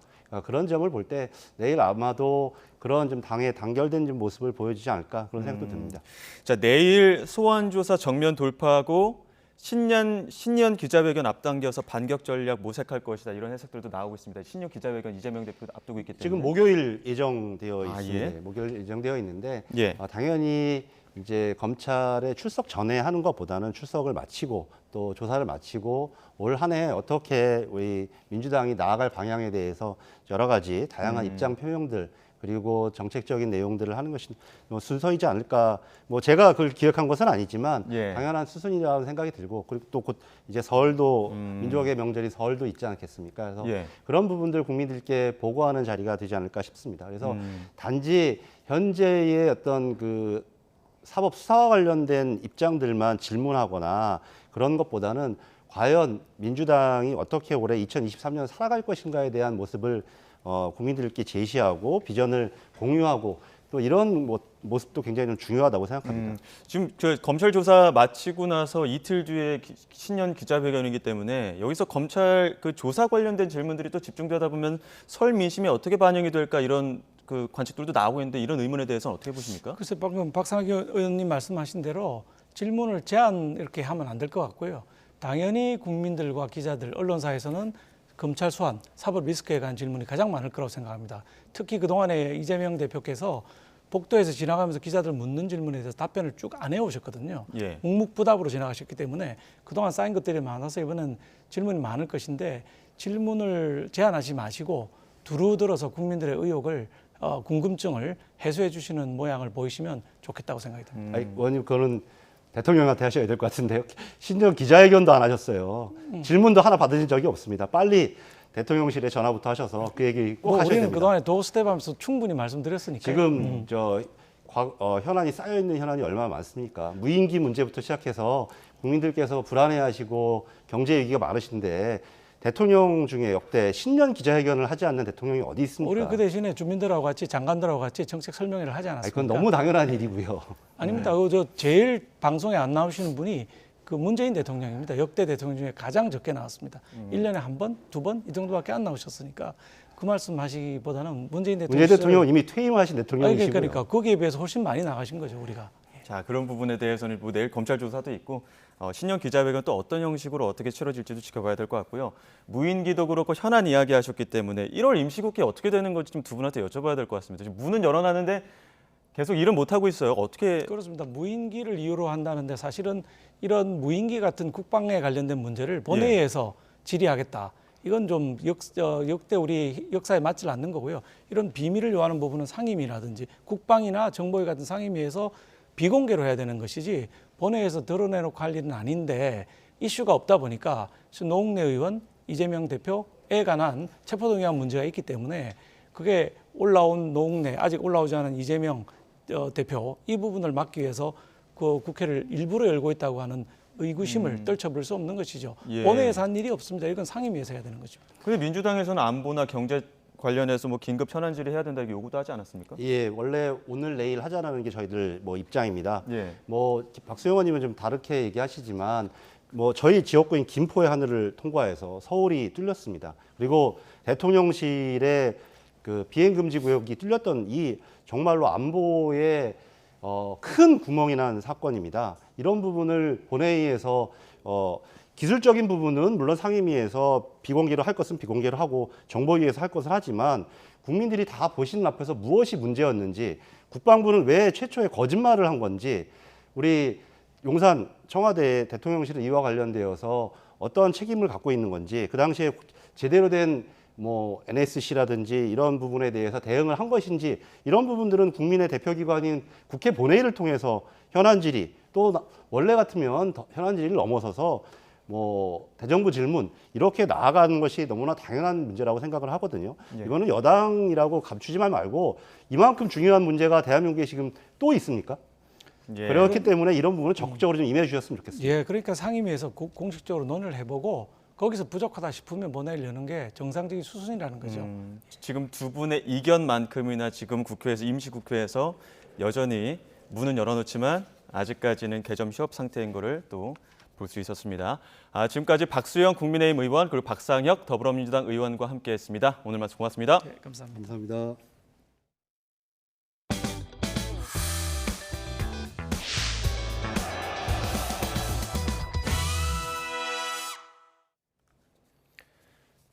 그런 점을 볼 때 내일 아마도 그런 좀 당의 단결된 좀 모습을 보여주지 않을까 그런 생각도 듭니다. 자, 내일 소환 조사 정면 돌파하고 신년 기자회견 앞당겨서 반격 전략 모색할 것이다 이런 해석들도 나오고 있습니다. 신년 기자회견 이재명 대표 앞두고 있기 때문에 지금 목요일 예정되어 있습니다. 예? 목요일 예정되어 있는데 예. 당연히 이제 검찰에 출석 전에 하는 것보다는 출석을 마치고 또 조사를 마치고 올 한 해 어떻게 우리 민주당이 나아갈 방향에 대해서 여러 가지 다양한 입장 표명들 그리고 정책적인 내용들을 하는 것이 순서이지 않을까. 뭐 제가 그걸 기획한 것은 아니지만 당연한 수순이라는 생각이 들고 그리고 또 곧 이제 설도 민족의 명절이 설도 있지 않겠습니까? 그래서 그런 부분들 국민들께 보고하는 자리가 되지 않을까 싶습니다. 그래서 단지 현재의 어떤 그 사법 수사와 관련된 입장들만 질문하거나 그런 것보다는 과연 민주당이 어떻게 올해 2023년 살아갈 것인가에 대한 모습을 국민들께 제시하고 비전을 공유하고 또 이런 모습도 굉장히 좀 중요하다고 생각합니다. 지금 검찰 조사 마치고 나서 이틀 뒤에 신년 기자회견이기 때문에 여기서 검찰 그 조사 관련된 질문들이 또 집중되다 보면 설 민심에 어떻게 반영이 될까 이런 그 관측들도 나오고 있는데 이런 의문에 대해서는 어떻게 보십니까? 글쎄 방금 박상학 의원님 말씀하신 대로 질문을 제한 이렇게 하면 안 될 것 같고요. 당연히 국민들과 기자들, 언론사에서는 검찰 소환, 사법 리스크에 관한 질문이 가장 많을 거라고 생각합니다. 특히 그동안에 이재명 대표께서 복도에서 지나가면서 기자들 묻는 질문에 대해서 답변을 쭉 안 해오셨거든요. 묵묵부답으로 지나가셨기 때문에 그동안 쌓인 것들이 많아서 이번엔 질문이 많을 것인데 질문을 제한하지 마시고 두루 들어서 국민들의 의혹을 궁금증을 해소해 주시는 모양을 보이시면 좋겠다고 생각이 듭니다. 의원님 그거는 대통령한테 하셔야 될 것 같은데요. 신년 기자회견도 안 하셨어요. 질문도 하나 받으신 적이 없습니다. 빨리 대통령실에 전화부터 하셔서 그 얘기 꼭 하셔야 됩니다. 우리는 그동안에 도어스텝하면서 충분히 말씀드렸으니까요. 지금 현안이 쌓여있는 현안이 얼마나 많습니까? 무임기 문제부터 시작해서 국민들께서 불안해하시고 경제 위기가 많으신데 대통령 중에 역대 신년 기자회견을 하지 않는 대통령이 어디 있습니까? 우리 그 대신에 주민들하고 같이 장관들하고 같이 정책 설명회를 하지 않았습니까? 그건 너무 당연한 일이고요. 아닙니다. 저 제일 방송에 안 나오시는 분이 그 문재인 대통령입니다. 역대 대통령 중에 가장 적게 나왔습니다. 1년에 한 번, 두 번 이 정도밖에 안 나오셨으니까 그 말씀하시기보다는 문재인 대통령은 이미 퇴임하신 대통령이시고요. 그러니까 거기에 비해서 훨씬 많이 나가신 거죠, 우리가. 자, 그런 부분에 대해서는 뭐 내일 검찰 조사도 있고 신년 기자회견 또 어떤 형식으로 어떻게 치러질지도 지켜봐야 될 것 같고요. 무인기도 그렇고 현안 이야기하셨기 때문에 1월 임시국회 어떻게 되는 건지 좀 두 분한테 여쭤봐야 될 것 같습니다. 지금 문은 열어놨는데 계속 일은 못 하고 있어요. 어떻게? 그렇습니다. 무인기를 이유로 한다는데 사실은 이런 무인기 같은 국방에 관련된 문제를 본회의에서 질의하겠다. 이건 좀 역대 우리 역사에 맞지 않는 거고요. 이런 비밀을 요하는 부분은 상임위라든지 국방이나 정보위 같은 상임위에서 비공개로 해야 되는 것이지 본회의에서 드러내놓고 할 일은 아닌데 이슈가 없다 보니까 노웅래 의원, 이재명 대표에 관한 체포동의안 문제가 있기 때문에 그게 올라온 노웅래, 아직 올라오지 않은 이재명 대표 이 부분을 막기 위해서 그 국회를 일부러 열고 있다고 하는 의구심을 떨쳐볼 수 없는 것이죠. 본회의에서 한 일이 없습니다. 이건 상임위에서 해야 되는 거죠. 근데 민주당에서는 안보나 경제 관련해서 뭐 긴급 현안 질의해야 된다 이렇게 요구도 하지 않았습니까? 예, 원래 오늘 내일 하자라는 게 저희들 뭐 입장입니다. 뭐 박수영 의원님은 좀 다르게 얘기하시지만 뭐 저희 지역구인 김포의 하늘을 통과해서 서울이 뚫렸습니다. 그리고 대통령실의 그 비행 금지 구역이 뚫렸던 이 정말로 안보에 큰 구멍이 난 사건입니다. 이런 부분을 본회의에서 기술적인 부분은 물론 상임위에서 비공개로 할 것은 비공개로 하고 정보위에서 할 것을 하지만 국민들이 다 보시는 앞에서 무엇이 문제였는지 국방부는 왜 최초에 거짓말을 한 건지 우리 용산 청와대 대통령실 이와 관련되어서 어떠한 책임을 갖고 있는 건지 그 당시에 제대로 된 뭐 NSC라든지 이런 부분에 대해서 대응을 한 것인지 이런 부분들은 국민의 대표기관인 국회 본회의를 통해서 현안 질의 또 원래 같으면 현안 질의를 넘어서서 뭐 대정부 질문 이렇게 나아가는 것이 너무나 당연한 문제라고 생각을 하거든요. 이거는 여당이라고 감추지만 말고 이만큼 중요한 문제가 대한민국에 지금 또 있습니까? 그렇기 때문에 이런 부분을 적극적으로 좀 임해 주셨으면 좋겠습니다. 예, 그러니까 상임위에서 공식적으로 논의를 해보고 거기서 부족하다 싶으면 본회의를 여는 게 정상적인 수순이라는 거죠. 지금 두 분의 이견만큼이나 지금 국회에서 임시국회에서 여전히 문은 열어놓지만 아직까지는 개점 휴업 상태인 거를 또 볼 수 있었습니다. 지금까지 박수영 국민의힘 의원 그리고 박상혁 더불어민주당 의원과 함께했습니다. 오늘 말씀 고맙습니다. 네, 감사합니다. 감사합니다.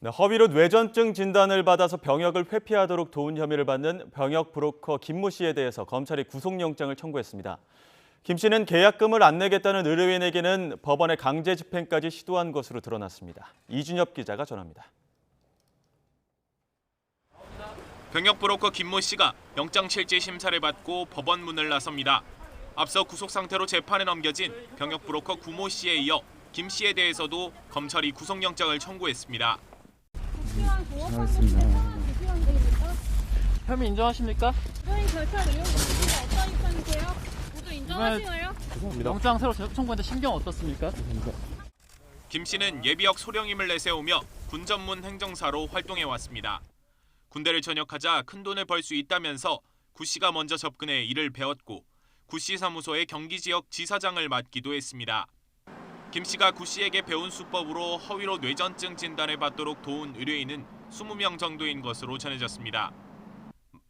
네, 허위로 뇌전증 진단을 받아서 병역을 회피하도록 도운 혐의를 받는 병역 브로커 김모 씨에 대해서 검찰이 구속영장을 청구했습니다. 김 씨는 계약금을 안 내겠다는 의뢰인에게는 법원의 강제 집행까지 시도한 것으로 드러났습니다. 이준엽 기자가 전합니다. 병역 브로커 김모 씨가 영장 실질 심사를 받고 법원 문을 나섭니다. 앞서 구속 상태로 재판에 넘겨진 병역 브로커 구모 씨에 이어 김 씨에 대해서도 검찰이 구속영장을 청구했습니다. 혐의 인정하십니까? 혐의 절차 내용 어떤 입장이세요? 모두 인정하시나요? 죄송합니다. 영장 새로 청구했는데 심경 어떻습니까? 김 씨는 예비역 소령임을 내세우며 군 전문 행정사로 활동해왔습니다. 군대를 전역하자 큰돈을 벌 수 있다면서 구 씨가 먼저 접근해 일을 배웠고 구 씨 사무소의 경기 지역 지사장을 맡기도 했습니다. 김 씨가 구 씨에게 배운 수법으로 허위로 뇌전증 진단을 받도록 도운 의뢰인은 20명 정도인 것으로 전해졌습니다.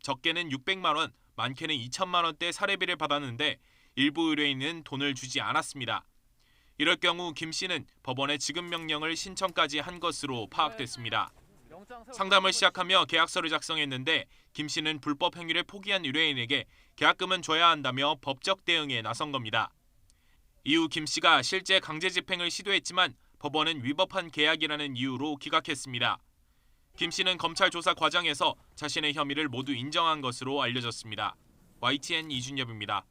적게는 600만 원, 많게는 2천만 원대 사례비를 받았는데 일부 의뢰인은 돈을 주지 않았습니다. 이럴 경우 김 씨는 법원에 지급 명령을 신청까지 한 것으로 파악됐습니다. 상담을 시작하며 계약서를 작성했는데 김 씨는 불법 행위를 포기한 의뢰인에게 계약금은 줘야 한다며 법적 대응에 나선 겁니다. 이후 김 씨가 실제 강제 집행을 시도했지만 법원은 위법한 계약이라는 이유로 기각했습니다. 김 씨는 검찰 조사 과정에서 자신의 혐의를 모두 인정한 것으로 알려졌습니다. YTN 이준엽입니다.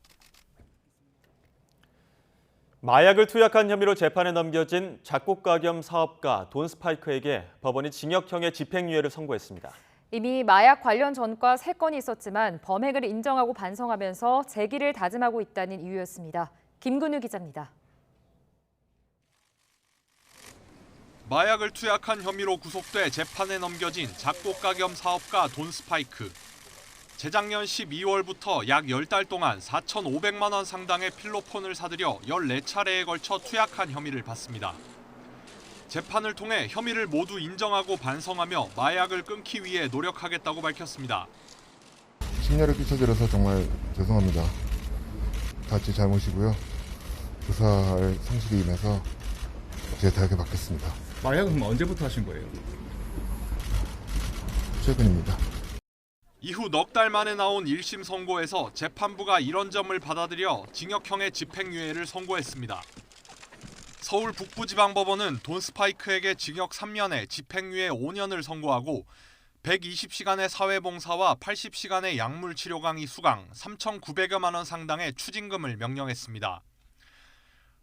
마약을 투약한 혐의로 재판에 넘겨진 작곡가 겸 사업가 돈 스파이크에게 법원이 징역형의 집행유예를 선고했습니다. 이미 마약 관련 전과 3건이 있었지만 범행을 인정하고 반성하면서 재기를 다짐하고 있다는 이유였습니다. 김근우 기자입니다. 마약을 투약한 혐의로 구속돼 재판에 넘겨진 작곡가 겸 사업가 돈 스파이크. 재작년 12월부터 약 10달 동안 4,500만 원 상당의 필로폰을 사들여 14차례에 걸쳐 투약한 혐의를 받습니다. 재판을 통해 혐의를 모두 인정하고 반성하며 마약을 끊기 위해 노력하겠다고 밝혔습니다. 심려를 끼쳐드려서 정말 죄송합니다. 다 제 잘못이고요. 조사할 성실히 임해서 제 대학에 받겠습니다. 마약은 언제부터 하신 거예요? 최근입니다. 이후 넉 달 만에 나온 1심 선고에서 재판부가 이런 점을 받아들여 징역형의 집행유예를 선고했습니다. 서울 북부지방법원은 돈스파이크에게 징역 3년에 집행유예 5년을 선고하고 120시간의 사회봉사와 80시간의 약물치료 강의 수강 3,900여만 원 상당의 추징금을 명령했습니다.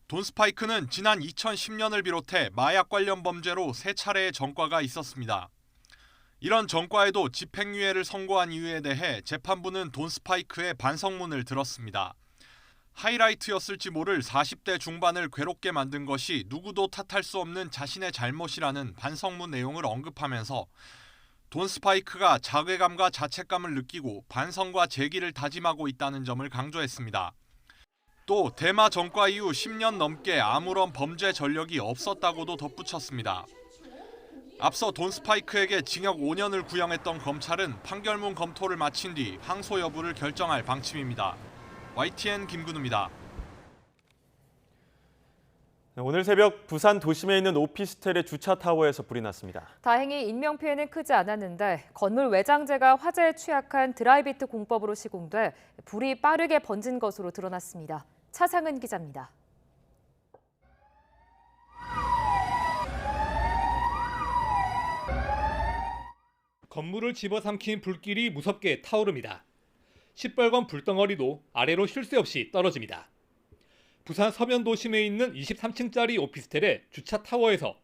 돈스파이크는 지난 2010년을 비롯해 마약 관련 범죄로 3차례의 전과가 있었습니다. 이런 전과에도 집행유예를 선고한 이유에 대해 재판부는 돈스파이크의 반성문을 들었습니다. 하이라이트였을지 모를 40대 중반을 괴롭게 만든 것이 누구도 탓할 수 없는 자신의 잘못이라는 반성문 내용을 언급하면서 돈스파이크가 자괴감과 자책감을 느끼고 반성과 재기를 다짐하고 있다는 점을 강조했습니다. 또 대마 전과 이후 10년 넘게 아무런 범죄 전력이 없었다고도 덧붙였습니다. 앞서 돈스파이크에게 징역 5년을 구형했던 검찰은 판결문 검토를 마친 뒤 항소 여부를 결정할 방침입니다. YTN 김근우입니다. 오늘 새벽 부산 도심에 있는 오피스텔의 주차타워에서 불이 났습니다. 다행히 인명피해는 크지 않았는데 건물 외장재가 화재에 취약한 드라이비트 공법으로 시공돼 불이 빠르게 번진 것으로 드러났습니다. 차상은 기자입니다. 건물을 집어삼킨 불길이 무섭게 타오릅니다. 시뻘건 불덩어리도 아래로 쉴 새 없이 떨어집니다. 부산 서면 도심에 있는 23층짜리 오피스텔의 주차 타워에서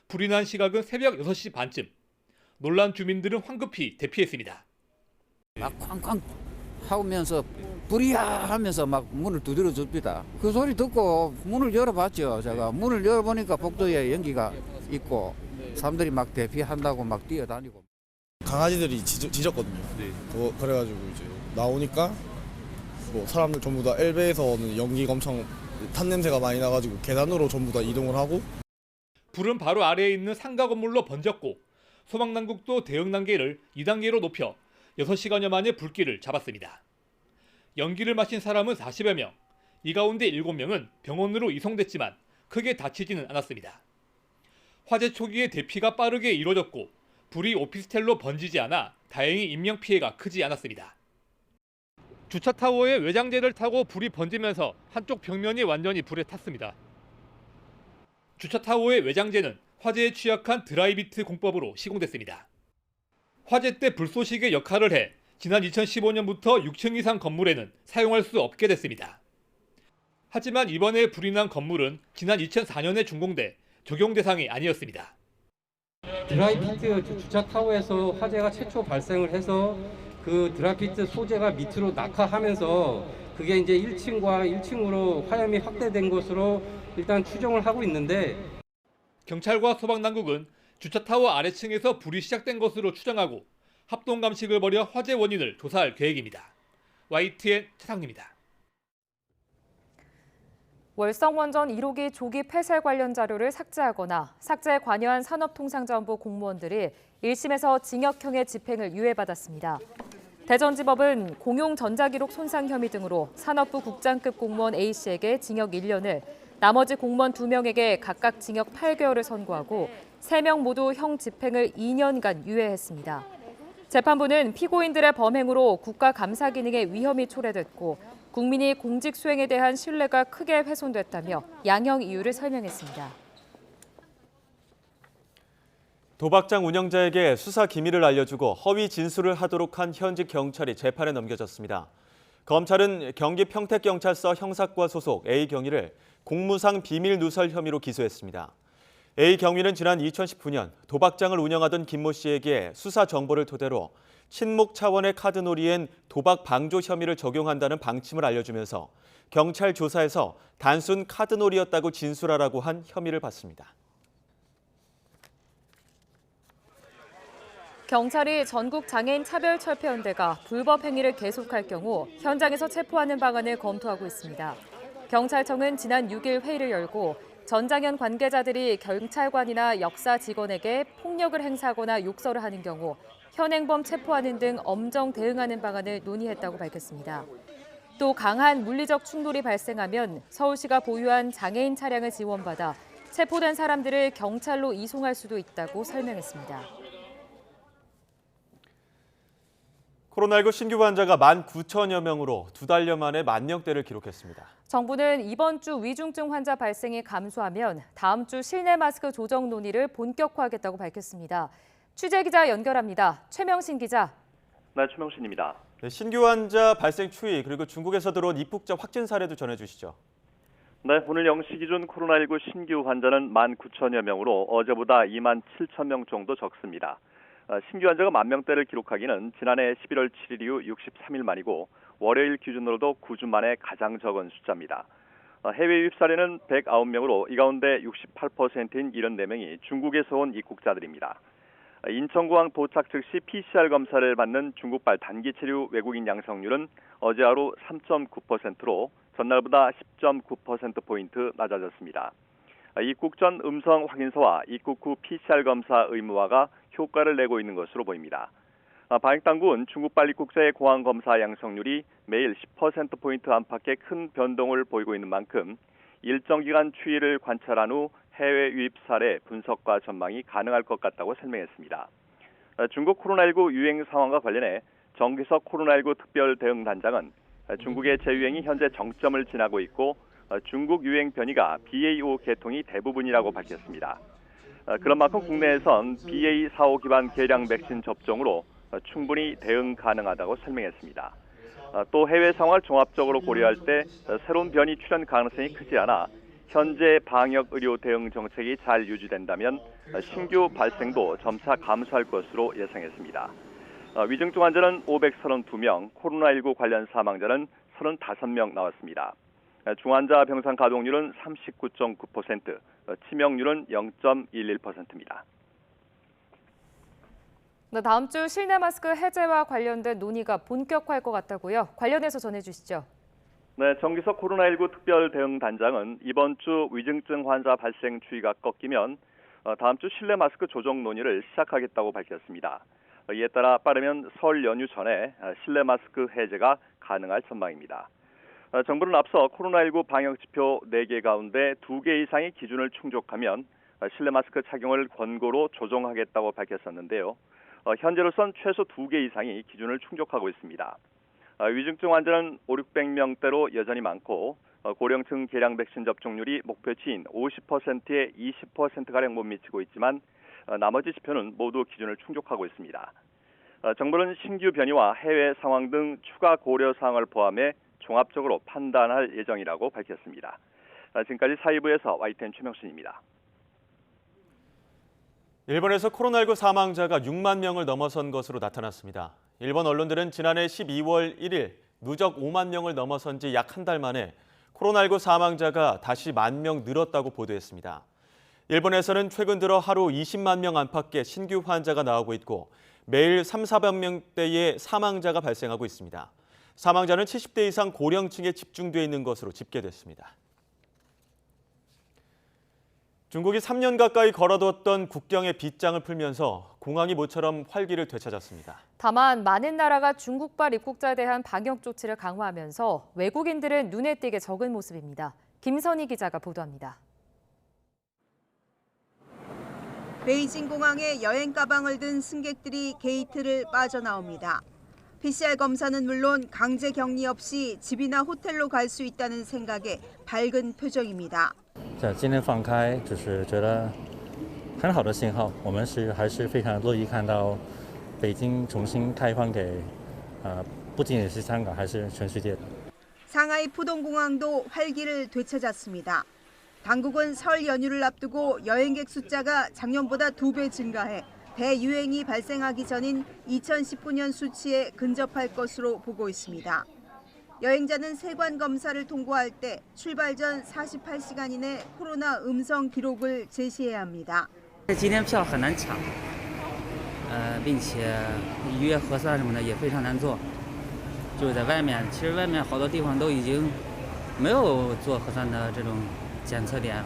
불이 난 시각은 새벽 6시 반쯤. 놀란 주민들은 황급히 대피했습니다. 막 쾅쾅 하면서 불이야 하면서 막 문을 두드려 줍니다. 그 소리 듣고 문을 열어봤죠. 제가 문을 열어보니까 복도에 연기가 있고 사람들이 막 대피한다고 막 뛰어다니고. 강아지들이 짖었거든요. 그래가지고 이제 나오니까 뭐 사람들 전부 다 엘베에서는 연기가 엄청 탄 냄새가 많이 나가지고 계단으로 전부 다 이동을 하고. 불은 바로 아래에 있는 상가 건물로 번졌고 소방당국도 대응 단계를 2단계로 높여 6시간여 만에 불길을 잡았습니다. 연기를 마신 사람은 40여 명, 이 가운데 7명은 병원으로 이송됐지만 크게 다치지는 않았습니다. 화재 초기에 대피가 빠르게 이루어졌고 불이 오피스텔로 번지지 않아 다행히 인명피해가 크지 않았습니다. 주차타워의 외장재를 타고 불이 번지면서 한쪽 벽면이 완전히 불에 탔습니다. 주차타워의 외장재는 화재에 취약한 드라이비트 공법으로 시공됐습니다. 화재 때 불쏘시개 역할을 해 지난 2015년부터 6층 이상 건물에는 사용할 수 없게 됐습니다. 하지만 이번에 불이 난 건물은 지난 2004년에 준공돼 적용 대상이 아니었습니다. 드라이비트 주차타워에서 화재가 최초 발생을 해서 그 드라이비트 소재가 밑으로 낙하하면서 그게 이제 1층과 1층으로 화염이 확대된 것으로 일단 추정을 하고 있는데 경찰과 소방당국은 주차타워 아래층에서 불이 시작된 것으로 추정하고 합동 감식을 벌여 화재 원인을 조사할 계획입니다. YTN 차상입니다. 월성원전 1호기 조기 폐쇄 관련 자료를 삭제하거나 삭제에 관여한 산업통상자원부 공무원들이 1심에서 징역형의 집행을 유예받았습니다. 대전지법은 공용 전자기록 손상 혐의 등으로 산업부 국장급 공무원 A씨에게 징역 1년을, 나머지 공무원 2명에게 각각 징역 8개월을 선고하고 3명 모두 형 집행을 2년간 유예했습니다. 재판부는 피고인들의 범행으로 국가 감사 기능에 위험이 초래됐고 국민이 공직 수행에 대한 신뢰가 크게 훼손됐다며 양형 이유를 설명했습니다. 도박장 운영자에게 수사 기밀을 알려주고 허위 진술을 하도록 한 현직 경찰이 재판에 넘겨졌습니다. 검찰은 경기 평택경찰서 형사과 소속 A 경위를 공무상 비밀 누설 혐의로 기소했습니다. A 경위는 지난 2019년 도박장을 운영하던 김모 씨에게 수사 정보를 토대로 친목 차원의 카드놀이엔 도박 방조 혐의를 적용한다는 방침을 알려주면서 경찰 조사에서 단순 카드놀이였다고 진술하라고 한 혐의를 받습니다. 경찰이 전국장애인차별철폐연대가 불법 행위를 계속할 경우 현장에서 체포하는 방안을 검토하고 있습니다. 경찰청은 지난 6일 회의를 열고 전장현 관계자들이 경찰관이나 역사 직원에게 폭력을 행사하거나 욕설을 하는 경우 현행범 체포하는 등 엄정 대응하는 방안을 논의했다고 밝혔습니다. 또 강한 물리적 충돌이 발생하면 서울시가 보유한 장애인 차량을 지원받아 체포된 사람들을 경찰로 이송할 수도 있다고 설명했습니다. 코로나19 신규 환자가 19,000여 명으로 2달여 만에 10,000명대를 기록했습니다. 정부는 이번 주 위중증 환자 발생이 감소하면 다음 주 실내 마스크 조정 논의를 본격화하겠다고 밝혔습니다. 취재기자 연결합니다. 최명신 기자. 네, 최명신입니다. 네, 신규 환자 발생 추이 그리고 중국에서 들어온 입국자 확진 사례도 전해주시죠. 네, 오늘 0시 기준 코로나19 신규 환자는 19,000여 명으로 어제보다 27,000명 정도 적습니다. 신규 환자가 10,000명대를 기록하기는 지난해 11월 7일 이후 63일 만이고 월요일 기준으로도 9주 만에 가장 적은 숫자입니다. 해외 유입 사례는 109명으로 이 가운데 68%인 74명이 중국에서 온 입국자들입니다. 인천공항 도착 즉시 PCR 검사를 받는 중국발 단기 체류 외국인 양성률은 어제 하루 3.9%로 전날보다 10.9%포인트 낮아졌습니다. 입국 전 음성 확인서와 입국 후 PCR 검사 의무화가 효과를 내고 있는 것으로 보입니다. 방역당국은 중국발 입국자의 공항 검사 양성률이 매일 10%포인트 안팎의 큰 변동을 보이고 있는 만큼 일정 기간 추이를 관찰한 후 해외 유입 사례 분석과 전망이 가능할 것 같다고 설명했습니다. 중국 코로나19 유행 상황과 관련해 정기석 코로나19 특별 대응 단장은 중국의 재유행이 현재 정점을 지나고 있고 중국 유행 변이가 BA5 계통이 대부분이라고 밝혔습니다. 그런 만큼 국내에선 BA4-5 기반 계량 백신 접종으로 충분히 대응 가능하다고 설명했습니다. 또 해외 상황을 종합적으로 고려할 때 새로운 변이 출현 가능성이 크지 않아 현재 방역 의료 대응 정책이 잘 유지된다면 신규 발생도 점차 감소할 것으로 예상했습니다. 위중증 환자는 532명, 코로나19 관련 사망자는 35명 나왔습니다. 중환자 병상 가동률은 39.9%, 치명률은 0.11%입니다. 네, 다음 주 실내 마스크 해제와 관련된 논의가 본격화할 것 같다고요. 관련해서 전해주시죠. 네, 정기석 코로나19 특별 대응 단장은 이번 주 위중증 환자 발생 추이가 꺾이면 다음 주 실내 마스크 조정 논의를 시작하겠다고 밝혔습니다. 이에 따라 빠르면 설 연휴 전에 실내 마스크 해제가 가능할 전망입니다. 정부는 앞서 코로나19 방역 지표 4개 가운데 2개 이상의 기준을 충족하면 실내 마스크 착용을 권고로 조정하겠다고 밝혔었는데요. 현재로선 최소 2개 이상이 기준을 충족하고 있습니다. 위중증 환자는 500~600명대로 여전히 많고 고령층 계량 백신 접종률이 목표치인 50%에 20%가량 못 미치고 있지만 나머지 지표는 모두 기준을 충족하고 있습니다. 정부는 신규 변이와 해외 상황 등 추가 고려 사항을 포함해 종합적으로 판단할 예정이라고 밝혔습니다. 지금까지 사이부에서 YTN 최명신입니다. 일본에서 코로나19 사망자가 6만 명을 넘어선 것으로 나타났습니다. 일본 언론들은 지난해 12월 1일 누적 5만 명을 넘어선 지 약 한 달 만에 코로나19 사망자가 다시 10,000명 늘었다고 보도했습니다. 일본에서는 최근 들어 하루 20만 명 안팎의 신규 환자가 나오고 있고 매일 300~400명대의 사망자가 발생하고 있습니다. 사망자는 70대 이상 고령층에 집중돼 있는 것으로 집계됐습니다. 중국이 3년 가까이 걸어뒀던 국경의 빗장을 풀면서 공항이 모처럼 활기를 되찾았습니다. 다만 많은 나라가 중국발 입국자에 대한 방역 조치를 강화하면서 외국인들은 눈에 띄게 적은 모습입니다. 김선희 기자가 보도합니다. 베이징 공항에 여행 가방을 든 승객들이 게이트를 빠져나옵니다. PCR 검사는 물론 강제 격리 없이 집이나 호텔로 갈 수 있다는 생각에 밝은 표정입니다. 今天放开就是觉得很好的信号，我们还是非常乐意看到北京重新开放给不仅仅是香港，还是全世界的。 상하이 푸동공항도 활기를 되찾았습니다. 당국은 설 연휴를 앞두고 여행객 숫자가 작년보다 2배 증가해 대유행이 발생하기 전인 2019년 수치에 근접할 것으로 보고 있습니다. 여행자는 세관 검사를 통과할 때 출발 전 48시간 이내 코로나 음성 기록을 제시해야 합니다. 今天票很难抢，并且预约核酸什么的也非常难做，就是在外面，其实外面好多地方都已经没有做核酸的这种检测点了。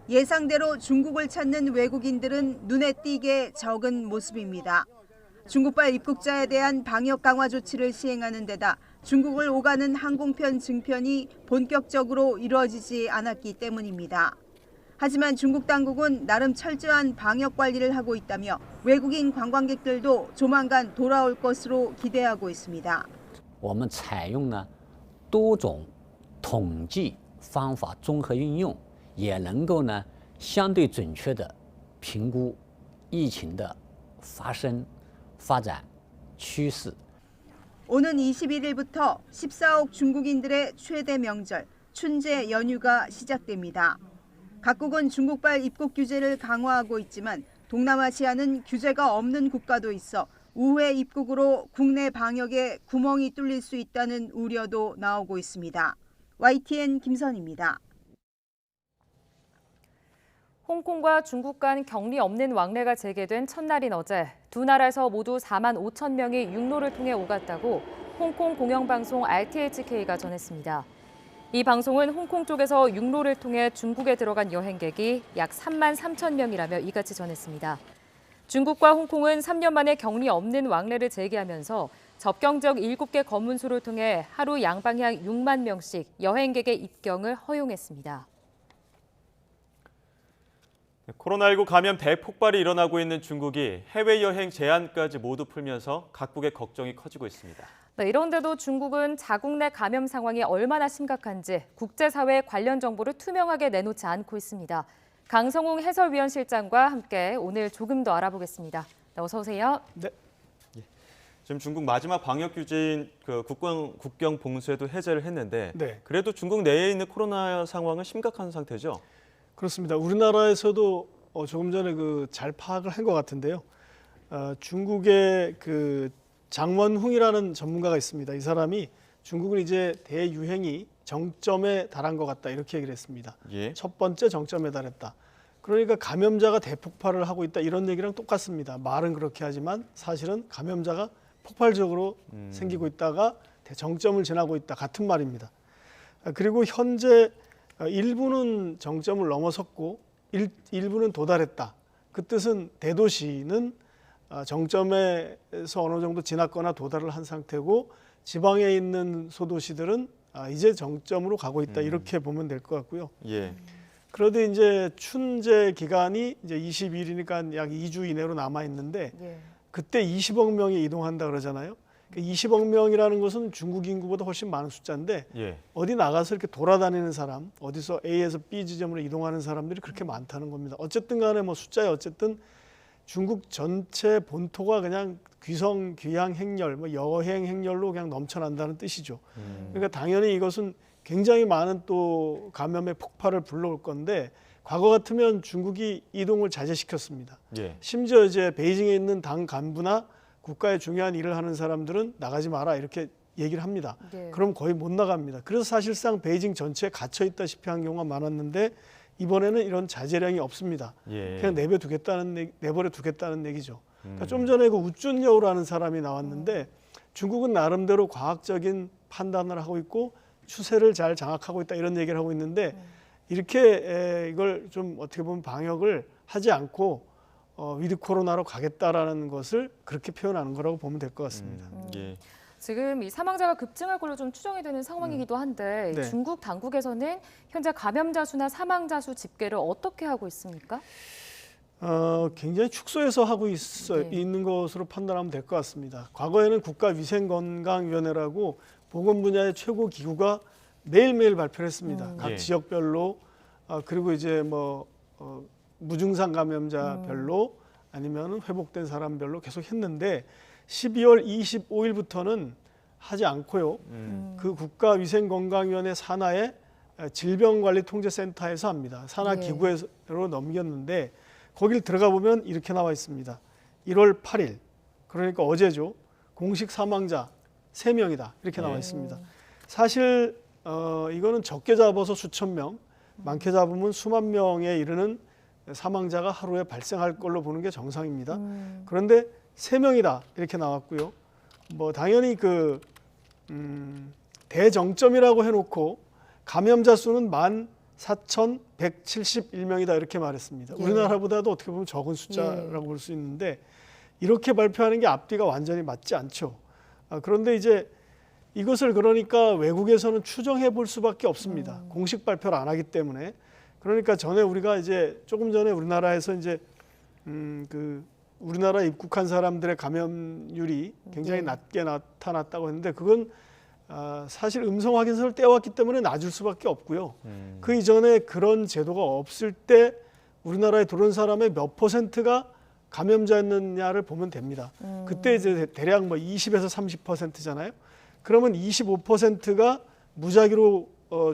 예상대로 중국을 찾는 외국인들은 눈에 띄게 적은 모습입니다. 중국발 입국자에 대한 방역 강화 조치를 시행하는 데다 중국을 오가는 항공편 증편이 본격적으로 이루어지지 않았기 때문입니다. 하지만 중국 당국은 나름 철저한 방역 관리를 하고 있다며 외국인 관광객들도 조만간 돌아올 것으로 기대하고 있습니다. 我们采用呢多种统计方法综合运用，也能够呢相对准确地评估疫情的发生、发展趋势。 오는 21일부터 14억 중국인들의 최대 명절 춘제 연휴가 시작됩니다. 각국은 중국발 입국 규제를 강화하고 있지만 동남아시아는 규제가 없는 국가도 있어 우회 입국으로 국내 방역에 구멍이 뚫릴 수 있다는 우려도 나오고 있습니다. YTN 김선입니다. 홍콩과 중국 간 격리 없는 왕래가 재개된 첫날인 어제 두 나라에서 모두 4만 5천 명이 육로를 통해 오갔다고 홍콩 공영방송 RTHK가 전했습니다. 이 방송은 홍콩 쪽에서 육로를 통해 중국에 들어간 여행객이 약 3만 3천 명이라며 이같이 전했습니다. 중국과 홍콩은 3년 만에 격리 없는 왕래를 재개하면서 접경 지역 7개 검문소를 통해 하루 양방향 6만 명씩 여행객의 입경을 허용했습니다. 코로나19 감염 대폭발이 일어나고 있는 중국이 해외여행 제한까지 모두 풀면서 각국의 걱정이 커지고 있습니다. 네, 이런데도 중국은 자국 내 감염 상황이 얼마나 심각한지 국제사회에 관련 정보를 투명하게 내놓지 않고 있습니다. 강성웅 해설위원실장과 함께 오늘 조금 더 알아보겠습니다. 네, 어서 오세요. 네. 지금 중국 마지막 방역 규제인 그 국경 봉쇄도 해제를 했는데 네. 그래도 중국 내에 있는 코로나 상황은 심각한 상태죠? 그렇습니다. 우리나라에서도 조금 전에 잘 파악을 한 것 같은데요. 중국의 장원훈이라는 전문가가 있습니다. 이 사람이 중국은 이제 대유행이 정점에 달한 것 같다 이렇게 얘기를 했습니다. 예. 첫 번째 정점에 달했다. 그러니까 감염자가 대폭발을 하고 있다 이런 얘기랑 똑같습니다. 말은 그렇게 하지만 사실은 감염자가 폭발적으로 생기고 있다가 정점을 지나고 있다 같은 말입니다. 그리고 현재 일부는 정점을 넘어섰고 일부는 도달했다. 그 뜻은 대도시는 정점에서 어느 정도 지났거나 도달을 한 상태고 지방에 있는 소도시들은 이제 정점으로 가고 있다. 이렇게 보면 될 것 같고요. 예. 그런데 이제 춘제 기간이 이제 20일이니까 약 2주 이내로 남아 있는데 그때 20억 명이 이동한다 그러잖아요. 20억 명이라는 것은 중국 인구보다 훨씬 많은 숫자인데 어디 나가서 이렇게 돌아다니는 사람, 어디서 A에서 B 지점으로 이동하는 사람들이 그렇게 많다는 겁니다. 어쨌든 간에 뭐 숫자에 어쨌든 중국 전체 본토가 그냥 귀성, 귀향, 행렬, 뭐 여행 행렬로 그냥 넘쳐난다는 뜻이죠. 그러니까 당연히 이것은 굉장히 많은 또 감염의 폭발을 불러올 건데 과거 같으면 중국이 이동을 자제시켰습니다. 예. 심지어 이제 베이징에 있는 당 간부나 국가의 중요한 일을 하는 사람들은 나가지 마라 이렇게 얘기를 합니다. 네. 그럼 거의 못 나갑니다. 그래서 사실상 베이징 전체에 갇혀 있다시피 한 경우가 많았는데 이번에는 이런 자제령이 없습니다. 예. 그냥 내버려 두겠다는 얘기죠. 그러니까 좀 전에 우쭌여우라는 사람이 나왔는데 중국은 나름대로 과학적인 판단을 하고 있고 추세를 잘 장악하고 있다 이런 얘기를 하고 있는데 이렇게 이걸 좀 어떻게 보면 방역을 하지 않고 위드 코로나로 가겠다라는 것을 그렇게 표현하는 거라고 보면 될 것 같습니다. 예. 지금 이 사망자가 급증할 걸로 좀 추정이 되는 상황이기도 한데 네. 중국 당국에서는 현재 감염자 수나 사망자 수 집계를 어떻게 하고 있습니까? 굉장히 축소해서 하고 있는 것으로 판단하면 될 것 같습니다. 과거에는 국가위생건강위원회라고 보건 분야의 최고 기구가 매일매일 발표를 했습니다. 각 예. 지역별로 그리고 이제 뭐 무증상 감염자별로 아니면 회복된 사람별로 계속 했는데 12월 25일부터는 하지 않고요. 그 국가위생건강위원회 산하의 질병관리통제센터에서 합니다. 산하 기구로 넘겼는데 거길 들어가 보면 이렇게 나와 있습니다. 1월 8일 그러니까 어제죠. 공식 사망자 3명이다 이렇게 나와 있습니다. 사실 이거는 적게 잡아서 수천 명, 많게 잡으면 수만 명에 이르는 사망자가 하루에 발생할 걸로 보는 게 정상입니다. 그런데 3명이다 이렇게 나왔고요. 뭐 당연히 대정점이라고 해놓고 감염자 수는 14,171명이다 이렇게 말했습니다. 우리나라보다도 어떻게 보면 적은 숫자라고 볼 수 있는데 이렇게 발표하는 게 앞뒤가 완전히 맞지 않죠. 그런데 이제 이것을 그러니까 외국에서는 추정해 볼 수밖에 없습니다. 공식 발표를 안 하기 때문에. 그러니까 전에 우리가 이제 조금 전에 우리나라에서 이제 우리나라 입국한 사람들의 감염률이 굉장히 낮게 나타났다고 했는데 그건 사실 음성 확인서를 떼왔기 때문에 낮을 수밖에 없고요. 그 이전에 그런 제도가 없을 때 우리나라에 들어온 사람의 몇 %가 감염자였느냐를 보면 됩니다. 그때 이제 대략 뭐 20에서 30%잖아요. 그러면 25%가 무작위로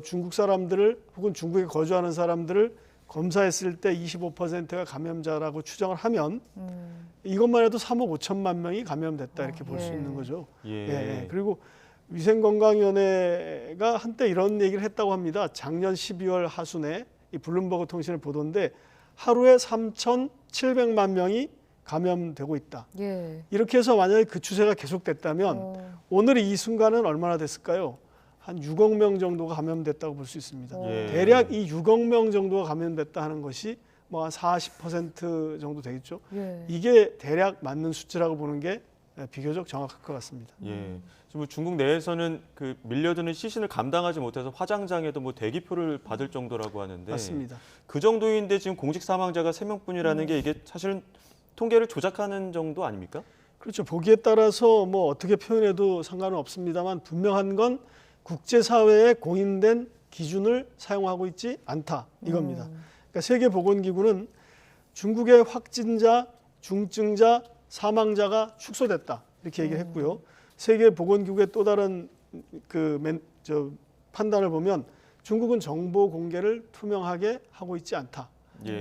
중국 사람들을 혹은 중국에 거주하는 사람들을 검사했을 때 25%가 감염자라고 추정을 하면 이것만 해도 3억 5천만 명이 감염됐다 이렇게 볼 수 있는 거죠. 예. 그리고 위생건강위원회가 한때 이런 얘기를 했다고 합니다. 작년 12월 하순에 이 블룸버그 통신의 보도인데 하루에 3,700만 명이 감염되고 있다. 이렇게 해서 만약에 그 추세가 계속됐다면 오늘 이 순간은 얼마나 됐을까요? 한 6억 명 정도가 감염됐다고 볼 수 있습니다. 대략 이 6억 명 정도가 감염됐다 하는 것이 뭐 한 40% 정도 되겠죠. 이게 대략 맞는 수치라고 보는 게 비교적 정확할 것 같습니다. 지금 중국 내에서는 그 밀려드는 시신을 감당하지 못해서 화장장에도 뭐 대기표를 받을 정도라고 하는데 맞습니다. 그 정도인데 지금 공식 사망자가 3명뿐이라는 게 이게 사실은 통계를 조작하는 정도 아닙니까? 그렇죠. 보기에 따라서 뭐 어떻게 표현해도 상관은 없습니다만 분명한 건 국제사회에 공인된 기준을 사용하고 있지 않다 이겁니다. 그러니까 세계보건기구는 중국의 확진자, 중증자, 사망자가 축소됐다 이렇게 얘기를 했고요. 세계보건기구의 또 다른 판단을 보면 중국은 정보 공개를 투명하게 하고 있지 않다.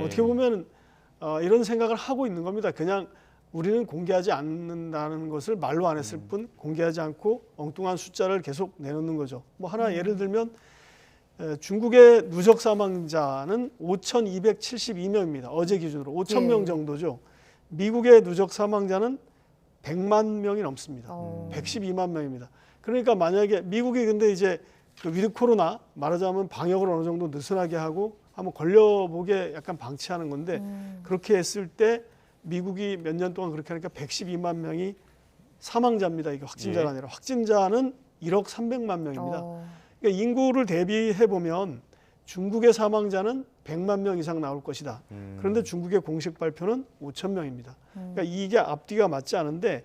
어떻게 보면 이런 생각을 하고 있는 겁니다. 그냥 우리는 공개하지 않는다는 것을 말로 안 했을 뿐 공개하지 않고 엉뚱한 숫자를 계속 내놓는 거죠. 뭐 하나 예를 들면 중국의 누적 사망자는 5,272명입니다. 어제 기준으로 5,000명 정도죠. 미국의 누적 사망자는 100만 명이 넘습니다. 112만 명입니다. 그러니까 만약에 미국이 근데 이제 그 위드 코로나 말하자면 방역을 어느 정도 느슨하게 하고 한번 걸려보게 약간 방치하는 건데 그렇게 했을 때 미국이 몇 년 동안 그렇게 하니까 112만 명이 사망자입니다. 이게 확진자가 아니라 확진자는 1억 300만 명입니다. 그러니까 인구를 대비해 보면 중국의 사망자는 100만 명 이상 나올 것이다. 그런데 중국의 공식 발표는 5천 명입니다. 그러니까 이게 앞뒤가 맞지 않은데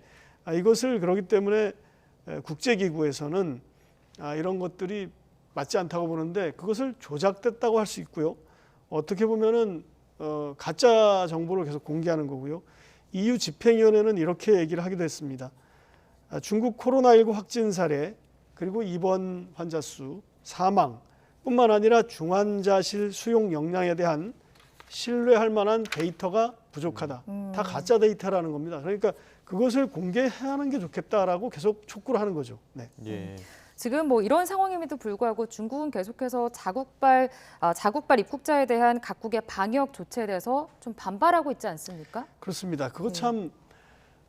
이것을 그러기 때문에 국제기구에서는 이런 것들이 맞지 않다고 보는데 그것을 조작됐다고 할 수 있고요. 어떻게 보면은 가짜 정보를 계속 공개하는 거고요. EU 집행위원회는 이렇게 얘기를 하기도 했습니다. 중국 코로나19 확진 사례 그리고 입원 환자 수, 사망 뿐만 아니라 중환자실 수용 역량에 대한 신뢰할 만한 데이터가 부족하다. 다 가짜 데이터라는 겁니다. 그러니까 그것을 공개하는 게 좋겠다라고 계속 촉구를 하는 거죠. 네. 지금 뭐 이런 상황임에도 불구하고 중국은 계속해서 자국발 입국자에 대한 각국의 방역 조치에 대해서 좀 반발하고 있지 않습니까? 그렇습니다. 그거 참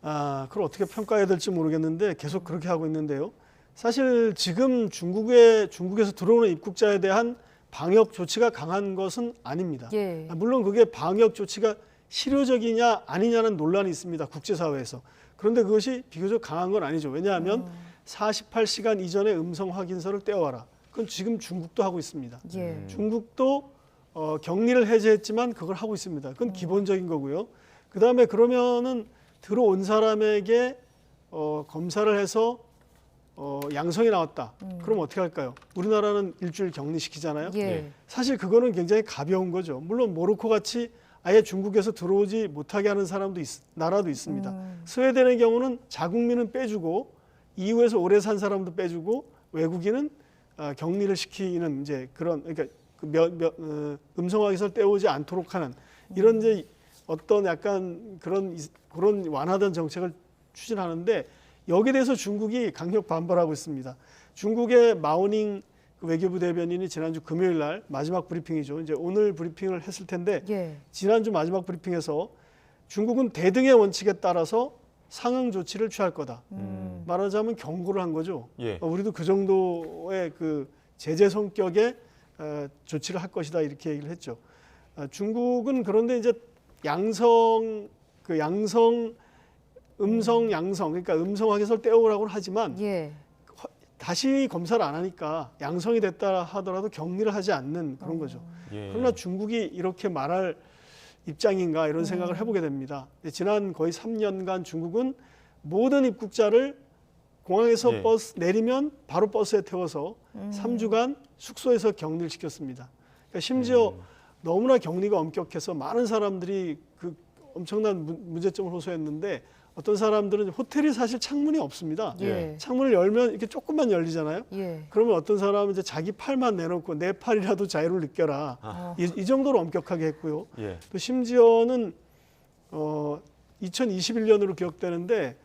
그걸 어떻게 평가해야 될지 모르겠는데 계속 그렇게 하고 있는데요. 사실 지금 중국에서 들어오는 입국자에 대한 방역 조치가 강한 것은 아닙니다. 물론 그게 방역 조치가 실효적이냐 아니냐는 논란이 있습니다. 국제사회에서. 그런데 그것이 비교적 강한 건 아니죠. 왜냐하면 48시간 이전에 음성 확인서를 떼어와라. 그건 지금 중국도 하고 있습니다. 중국도 격리를 해제했지만 그걸 하고 있습니다. 그건 기본적인 거고요. 그다음에 그러면은 들어온 사람에게 검사를 해서 양성이 나왔다. 그럼 어떻게 할까요? 우리나라는 일주일 격리시키잖아요. 사실 그거는 굉장히 가벼운 거죠. 물론 모로코 같이 아예 중국에서 들어오지 못하게 하는 나라도 있습니다. 스웨덴의 경우는 자국민은 빼주고 EU에서 오래 산 사람도 빼주고 외국인은 격리를 시키는 이제 그런 그러니까 음성 확인서를 떼오지 않도록 하는 이런 이제 어떤 약간 그런 완화된 정책을 추진하는데 여기에 대해서 중국이 강력 반발하고 있습니다. 중국의 마오닝 외교부 대변인이 지난주 금요일 날 마지막 브리핑이죠. 이제 오늘 브리핑을 했을 텐데 지난주 마지막 브리핑에서 중국은 대등의 원칙에 따라서 상응 조치를 취할 거다. 말하자면 경고를 한 거죠. 우리도 그 정도의 그 제재 성격의 조치를 할 것이다 이렇게 얘기를 했죠. 중국은 그런데 이제 음성 양성 그러니까 음성 확인서를 떼오라고는 하지만 다시 검사를 안 하니까 양성이 됐다 하더라도 격리를 하지 않는 그런 거죠. 예. 그러나 중국이 이렇게 말할 입장인가 이런 생각을 해보게 됩니다. 지난 거의 3년간 중국은 모든 입국자를 공항에서 예. 버스 내리면 바로 버스에 태워서 3주간 숙소에서 격리를 시켰습니다. 그러니까 심지어 너무나 격리가 엄격해서 많은 사람들이 그 엄청난 문제점을 호소했는데 어떤 사람들은 호텔이 사실 창문이 없습니다. 예. 창문을 열면 이렇게 조금만 열리잖아요. 예. 그러면 어떤 사람은 이제 자기 팔만 내놓고 내 팔이라도 자유를 느껴라. 이 정도로 엄격하게 했고요. 예. 또 심지어는 2021년으로 기억되는데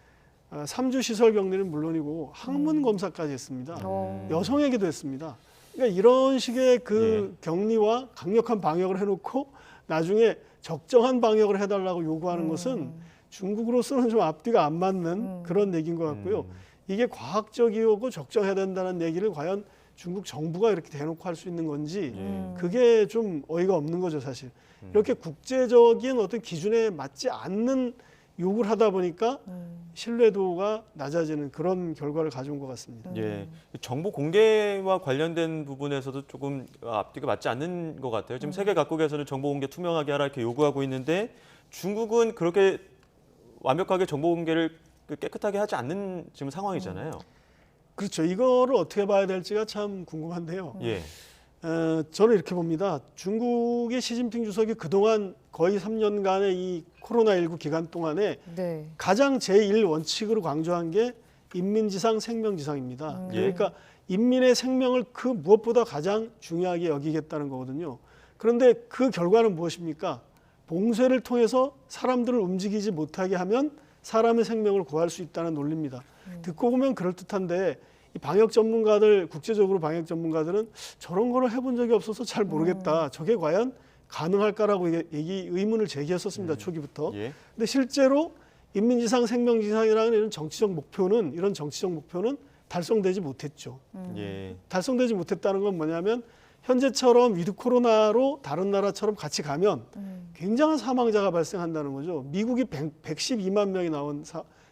3주 시설 격리는 물론이고 항문 검사까지 했습니다. 여성에게도 했습니다. 그러니까 이런 식의 그 격리와 강력한 방역을 해놓고 나중에 적정한 방역을 해달라고 요구하는 것은 중국으로서는 좀 앞뒤가 안 맞는 그런 얘기인 것 같고요. 이게 과학적이고 적정해야 된다는 얘기를 과연 중국 정부가 이렇게 대놓고 할 수 있는 건지 그게 좀 어이가 없는 거죠, 사실. 이렇게 국제적인 어떤 기준에 맞지 않는 요구를 하다 보니까 신뢰도가 낮아지는 그런 결과를 가져온 것 같습니다. 예, 정보 공개와 관련된 부분에서도 조금 앞뒤가 맞지 않는 것 같아요. 지금 세계 각국에서는 정보 공개 투명하게 하라 이렇게 요구하고 있는데 중국은 그렇게 완벽하게 정보 공개를 깨끗하게 하지 않는 지금 상황이잖아요. 그렇죠. 이거를 어떻게 봐야 될지가 참 궁금한데요. 예. 저는 이렇게 봅니다. 중국의 시진핑 주석이 그동안 거의 3년간의 이 코로나19 기간 동안에 네. 가장 제1원칙으로 강조한 게 인민지상 생명지상입니다. 그러니까 인민의 생명을 그 무엇보다 가장 중요하게 여기겠다는 거거든요. 그런데 그 결과는 무엇입니까? 봉쇄를 통해서 사람들을 움직이지 못하게 하면 사람의 생명을 구할 수 있다는 논리입니다. 듣고 보면 그럴듯한데 이 방역 전문가들, 국제적으로 방역 전문가들은 저런 거를 해본 적이 없어서 잘 모르겠다. 저게 과연 가능할까라고 의문을 제기했었습니다. 초기부터. 근데 실제로 인민지상 생명지상이라는 이런 정치적 목표는 달성되지 못했죠. 달성되지 못했다는 건 뭐냐면 현재처럼 위드 코로나로 다른 나라처럼 같이 가면 굉장한 사망자가 발생한다는 거죠. 미국이 112만 명이 나온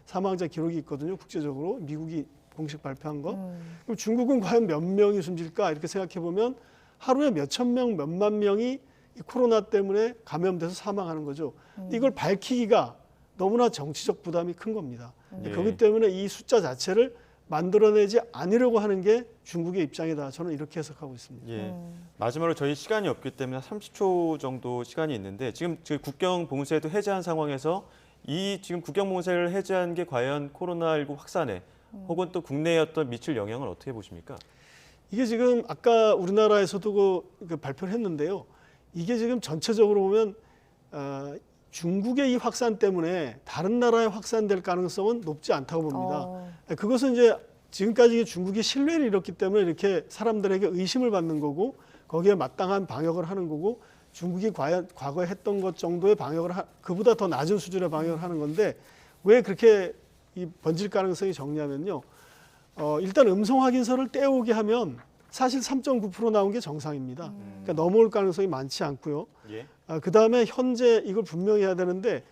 사망자 기록이 있거든요. 국제적으로 미국이 공식 발표한 거. 그럼 중국은 과연 몇 명이 숨질까 이렇게 생각해 보면 하루에 몇천 명, 몇만 명이 이 코로나 때문에 감염돼서 사망하는 거죠. 근데 이걸 밝히기가 너무나 정치적 부담이 큰 겁니다. 그렇기 때문에 이 숫자 자체를 만들어내지 않으려고 하는 게 중국의 입장이다. 저는 이렇게 해석하고 있습니다. 예. 마지막으로 저희 시간이 없기 때문에 30초 정도 시간이 있는데 지금 국경 봉쇄도 해제한 상황에서 이 지금 국경 봉쇄를 해제한 게 과연 코로나19 확산에 혹은 또 국내에 어떤 미칠 영향을 어떻게 보십니까? 이게 지금 아까 우리나라에서도 그 발표를 했는데요. 이게 지금 전체적으로 보면 중국의 이 확산 때문에 다른 나라에 확산될 가능성은 높지 않다고 봅니다. 그것은 이제 지금까지 중국이 신뢰를 잃었기 때문에 이렇게 사람들에게 의심을 받는 거고 거기에 마땅한 방역을 하는 거고 중국이 과연 과거에 했던 것 정도의 방역을 그보다 더 낮은 수준의 방역을 하는 건데 왜 그렇게 이 번질 가능성이 적냐면요. 일단 음성 확인서를 떼오게 하면 사실 3.9% 나온 게 정상입니다. 그러니까 넘어올 가능성이 많지 않고요. 그다음에 현재 이걸 분명히 해야 되는데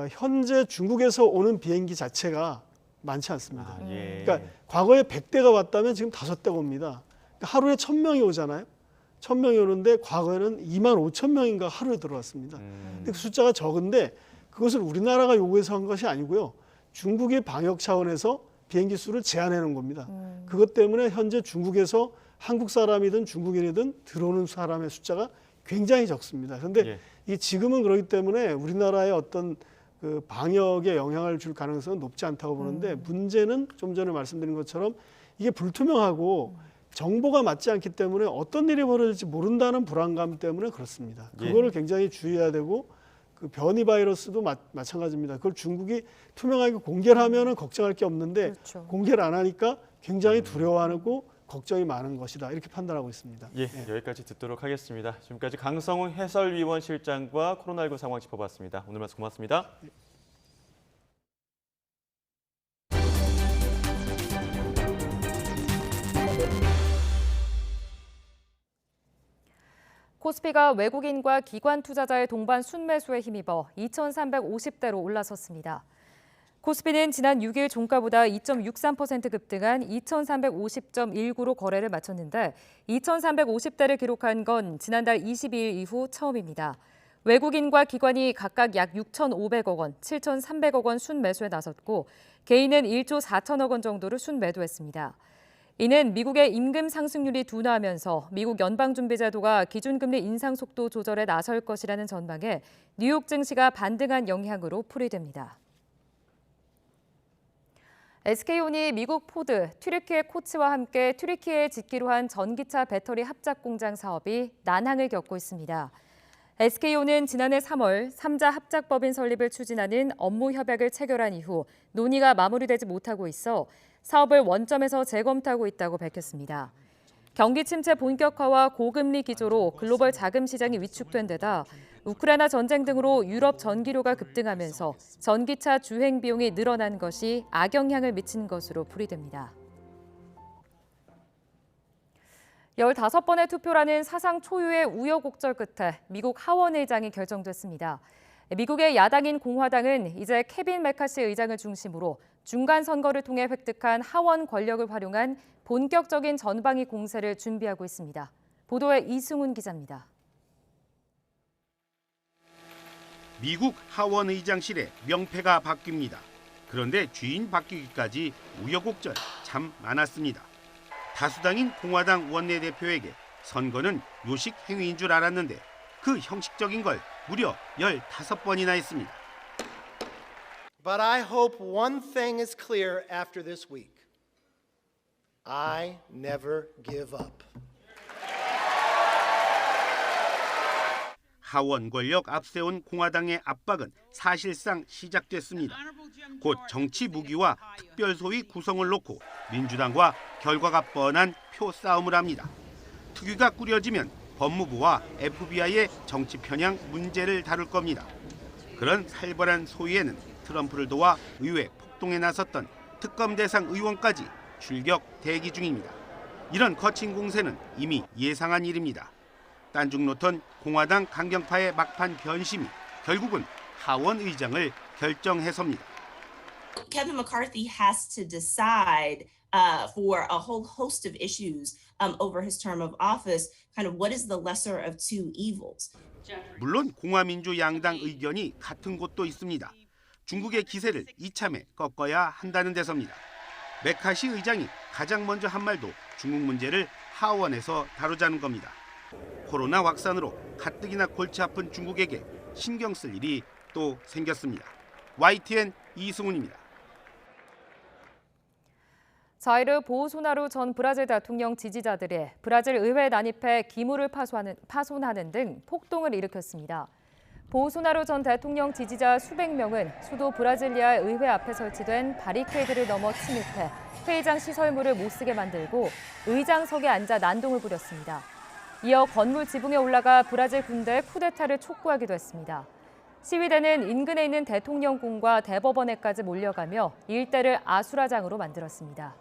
현재 중국에서 오는 비행기 자체가 많지 않습니다. 그러니까 과거에 100대가 왔다면 지금 5대가 옵니다. 그러니까 하루에 1000명이 오잖아요. 1000명이 오는데 과거에는 25,000명인가 하루에 들어왔습니다. 근데 그 숫자가 적은데 그것을 우리나라가 요구해서 한 것이 아니고요. 중국의 방역 차원에서 비행기 수를 제한해 놓은 겁니다. 그것 때문에 현재 중국에서 한국 사람이든 중국인이든 들어오는 사람의 숫자가 굉장히 적습니다. 그런데 이 지금은 그렇기 때문에 우리나라의 어떤 그 방역에 영향을 줄 가능성은 높지 않다고 보는데 문제는 좀 전에 말씀드린 것처럼 이게 불투명하고 정보가 맞지 않기 때문에 어떤 일이 벌어질지 모른다는 불안감 때문에 그렇습니다. 그거를 굉장히 주의해야 되고 그 변이 바이러스도 마찬가지입니다. 그걸 중국이 투명하게 공개를 하면은 걱정할 게 없는데 공개를 안 하니까 굉장히 두려워하고 걱정이 많은 것이다. 이렇게 판단하고 있습니다. 여기까지 듣도록 하겠습니다. 지금까지 강성웅 해설위원 실장과 코로나19 상황 짚어봤습니다. 오늘 말씀 고맙습니다. 코스피가 외국인과 기관 투자자의 동반 순매수에 힘입어 2,350대로 올라섰습니다. 코스피는 지난 6일 종가보다 2.63% 급등한 2,350.19로 거래를 마쳤는데 2,350대를 기록한 건 지난달 22일 이후 처음입니다. 외국인과 기관이 각각 약 6,500억 원, 7,300억 원 순매수에 나섰고 개인은 1조 4천억 원 정도를 순매도했습니다. 이는 미국의 임금 상승률이 둔화하면서 미국 연방준비제도가 기준금리 인상 속도 조절에 나설 것이라는 전망에 뉴욕 증시가 반등한 영향으로 풀이됩니다. SK온이 미국 포드, 튀르키예 코츠와 함께 튀르키예에 짓기로 한 전기차 배터리 합작 공장 사업이 난항을 겪고 있습니다. SK온은 지난해 3월 3자 합작법인 설립을 추진하는 업무 협약을 체결한 이후 논의가 마무리되지 못하고 있어 사업을 원점에서 재검토하고 있다고 밝혔습니다. 경기 침체 본격화와 고금리 기조로 글로벌 자금 시장이 위축된 데다 우크라이나 전쟁 등으로 유럽 전기료가 급등하면서 전기차 주행 비용이 늘어난 것이 악영향을 미친 것으로 풀이됩니다. 15번의 투표라는 사상 초유의 우여곡절 끝에 미국 하원 의장이 결정됐습니다. 미국의 야당인 공화당은 이제 케빈 메카시 의장을 중심으로 중간 선거를 통해 획득한 하원 권력을 활용한 본격적인 전방위 공세를 준비하고 있습니다. 보도에 이승훈 기자입니다. 미국 하원 의장실에 명패가 바뀝니다. 그런데 주인 바뀌기까지 우여곡절 참 많았습니다. 다수당인 공화당 원내대표에게 선거는 요식 행위인 줄 알았는데 그 형식적인 걸 무려 15번이나 했습니다. But I hope one thing is clear after this week. I never give up. 하원 권력 앞세운 공화당의 압박은 사실상 시작됐습니다. 곧 정치 무기와 특별소위 구성을 놓고 민주당과 결과가 뻔한 표 싸움을 합니다. 특위가 꾸려지면 법무부와 FBI의 정치 편향 문제를 다룰 겁니다. 그런 살벌한 소위에는 트럼프를 도와 의회 폭동에 나섰던 특검 대상 의원까지 출격 대기 중입니다. 이런 거친 공세는 이미 예상한 일입니다. 딴중 놓던 공화당 강경파의 막판 변심이 결국은 하원 의장을 결정해섭니다. Kevin McCarthy has to decide for a whole host of issues over his term of office, kind of what is the lesser of two evils. 물론 공화민주 양당 의견이 같은 곳도 있습니다. 중국의 기세를 이참에 꺾어야 한다는 데서입니다. 메카시 의장이 가장 먼저 한 말도 중국 문제를 하원에서 다루자는 겁니다. 코로나 확산으로 가뜩이나 골치 아픈 중국에게 신경 쓸 일이 또 생겼습니다. YTN 이승훈입니다. 자이르 보우소나루 전 브라질 대통령 지지자들이 브라질 의회에 난입해 기물을 파손하는 등 폭동을 일으켰습니다. 보우소나루 전 대통령 지지자 수백 명은 수도 브라질리아 의회 앞에 설치된 바리케이드를 넘어 침입해 회의장 시설물을 못 쓰게 만들고 의장석에 앉아 난동을 부렸습니다. 이어 건물 지붕에 올라가 브라질 군대의 쿠데타를 촉구하기도 했습니다. 시위대는 인근에 있는 대통령궁과 대법원에까지 몰려가며 일대를 아수라장으로 만들었습니다.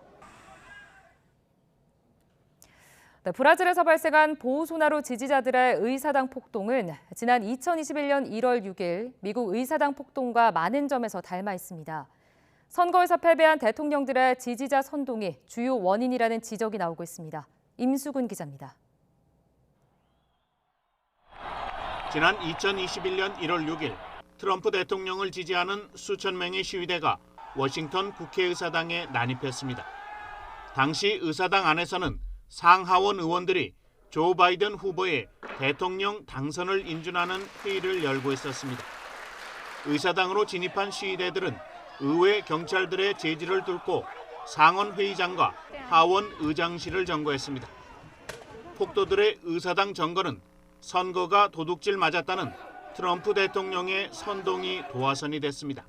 브라질에서 발생한 보우소나루 지지자들의 의사당 폭동은 지난 2021년 1월 6일 미국 의사당 폭동과 많은 점에서 닮아 있습니다. 선거에서 패배한 대통령들의 지지자 선동이 주요 원인이라는 지적이 나오고 있습니다. 임수근 기자입니다. 지난 2021년 1월 6일 트럼프 대통령을 지지하는 수천 명의 시위대가 워싱턴 국회의사당에 난입했습니다. 당시 의사당 안에서는 상하원 의원들이 조 바이든 후보의 대통령 당선을 인준하는 회의를 열고 있었습니다. 의사당으로 진입한 시위대들은 의회 경찰들의 제지를 뚫고 상원 회의장과 하원 의장실을 점거했습니다. 폭도들의 의사당 점거는 선거가 도둑질 맞았다는 트럼프 대통령의 선동이 도화선이 됐습니다.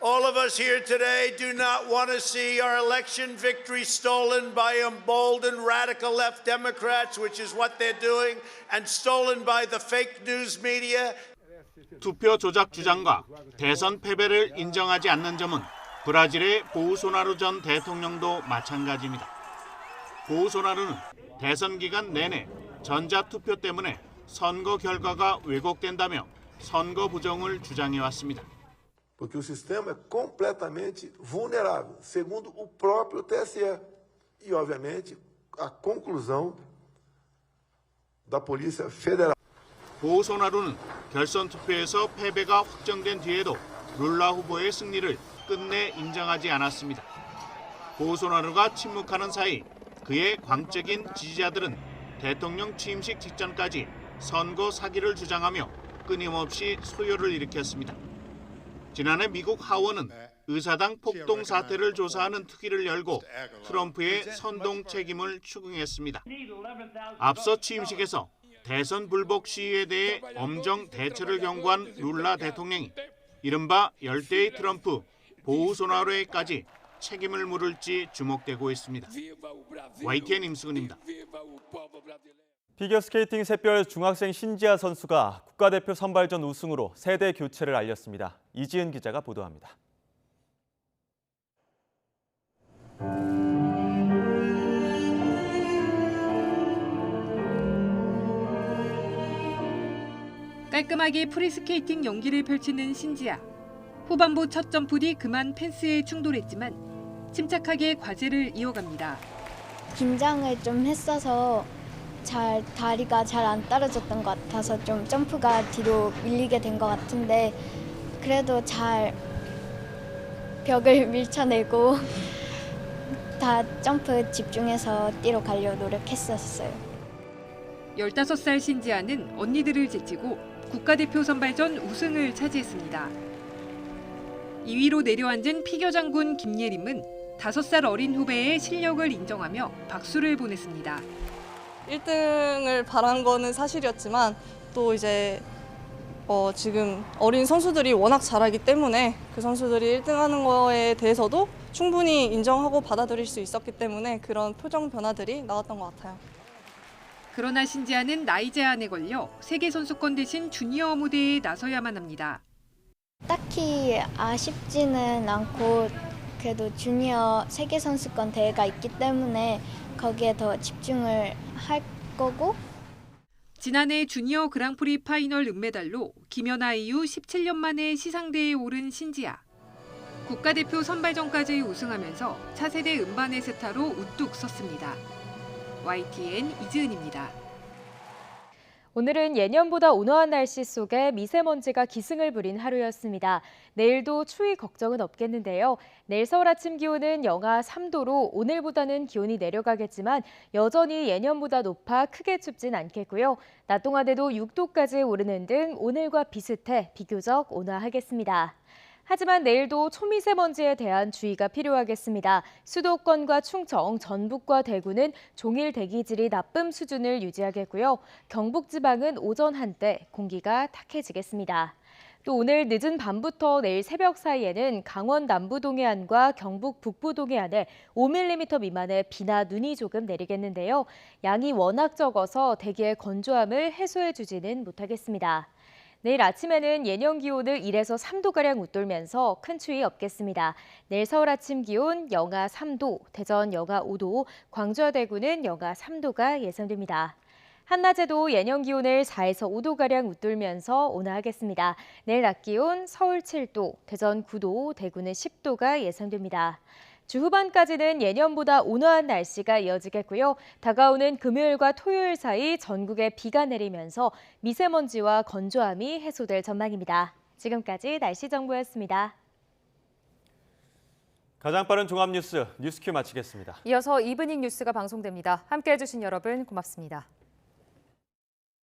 All of us here today do not want to see our election victory stolen by emboldened radical left Democrats, which is what they're doing, and stolen by the fake news media. 투표 조작 주장과 대선 패배를 인정하지 않는 점은 브라질의 보우소나루 전 대통령도 마찬가지입니다. 보우소나루는 대선 기간 내내 전자투표 때문에 선거 결과가 왜곡된다며 선거 부정을 주장해왔습니다. porque o sistema é completamente vulnerável, segundo o próprio TSE. E, obviamente, a conclusão da Polícia Federal. 보우소나루는 결선 투표에서 패배가 확정된 뒤에도 룰라 후보의 승리를 끝내 인정하지 않았습니다. 보우소나루가 침묵하는 사이 그의 광적인 지지자들은 대통령 취임식 직전까지 선거 사기를 주장하며 끊임없이 소요를 일으켰습니다. 지난해 미국 하원은 의사당 폭동 사태를 조사하는 특위를 열고 트럼프의 선동 책임을 추궁했습니다. 앞서 취임식에서 대선 불복 시위에 대해 엄정 대처를 경고한 룰라 대통령이 이른바 열대의 트럼프 보우소나루에까지 책임을 물을지 주목되고 있습니다. YTN 임수근입니다. 피겨스케이팅 샛별 중학생 신지아 선수가 국가대표 선발전 우승으로 세대 교체를 알렸습니다. 이지은 기자가 보도합니다. 깔끔하게 프리스케이팅 연기를 펼치는 신지아. 후반부 첫 점프 뒤 그만 펜스에 충돌했지만 침착하게 과제를 이어갑니다. 긴장을 좀 했어서 다리가 잘 안 떨어졌던 것 같아서 좀 점프가 뒤로 밀리게 된 것 같은데 그래도 잘 벽을 밀쳐내고 다 점프 집중해서 뛰러 가려 노력했었어요. 15살 신지아는 언니들을 제치고 국가대표 선발전 우승을 차지했습니다. 2위로 내려앉은 피겨 장군 김예림은 5살 어린 후배의 실력을 인정하며 박수를 보냈습니다. 1등을 바란 거는 사실이었지만 또 이제 지금 어린 선수들이 워낙 잘하기 때문에 그 선수들이 1등하는 거에 대해서도 충분히 인정하고 받아들일 수 있었기 때문에 그런 표정 변화들이 나왔던 것 같아요. 그러나 신지아는 나이 제한에 걸려 세계선수권 대신 주니어 무대에 나서야만 합니다. 딱히 아쉽지는 않고 그래도 주니어 세계선수권 대회가 있기 때문에 거기에 더 집중을 할 거고 지난해 주니어 그랑프리 파이널 은메달로 김연아 이후 17년 만에 시상대에 오른 신지아. 국가대표 선발전까지 우승하면서 차세대 음반의 스타로 우뚝 섰습니다. YTN 이지은입니다. 오늘은 예년보다 온화한 날씨 속에 미세먼지가 기승을 부린 하루였습니다. 내일도 추위 걱정은 없겠는데요. 내일 서울 아침 기온은 영하 3도로 오늘보다는 기온이 내려가겠지만 여전히 예년보다 높아 크게 춥진 않겠고요. 낮 동안에도 6도까지 오르는 등 오늘과 비슷해 비교적 온화하겠습니다. 하지만 내일도 초미세먼지에 대한 주의가 필요하겠습니다. 수도권과 충청, 전북과 대구는 종일 대기질이 나쁨 수준을 유지하겠고요. 경북지방은 오전 한때 공기가 탁해지겠습니다. 또 오늘 늦은 밤부터 내일 새벽 사이에는 강원 남부 동해안과 경북 북부 동해안에 5mm 미만의 비나 눈이 조금 내리겠는데요. 양이 워낙 적어서 대기의 건조함을 해소해주지는 못하겠습니다. 내일 아침에는 예년 기온을 1에서 3도가량 웃돌면서 큰 추위 없겠습니다. 내일 서울 아침 기온 영하 3도, 대전 영하 5도, 광주와 대구는 영하 3도가 예상됩니다. 한낮에도 예년 기온을 4에서 5도가량 웃돌면서 온화하겠습니다. 내일 낮 기온 서울 7도, 대전 9도, 대구는 10도가 예상됩니다. 주 후반까지는 예년보다 온화한 날씨가 이어지겠고요. 다가오는 금요일과 토요일 사이 전국에 비가 내리면서 미세먼지와 건조함이 해소될 전망입니다. 지금까지 날씨 정보였습니다. 가장 빠른 종합 뉴스, 뉴스큐 마치겠습니다. 이어서 이브닝 뉴스가 방송됩니다. 함께해 주신 여러분 고맙습니다.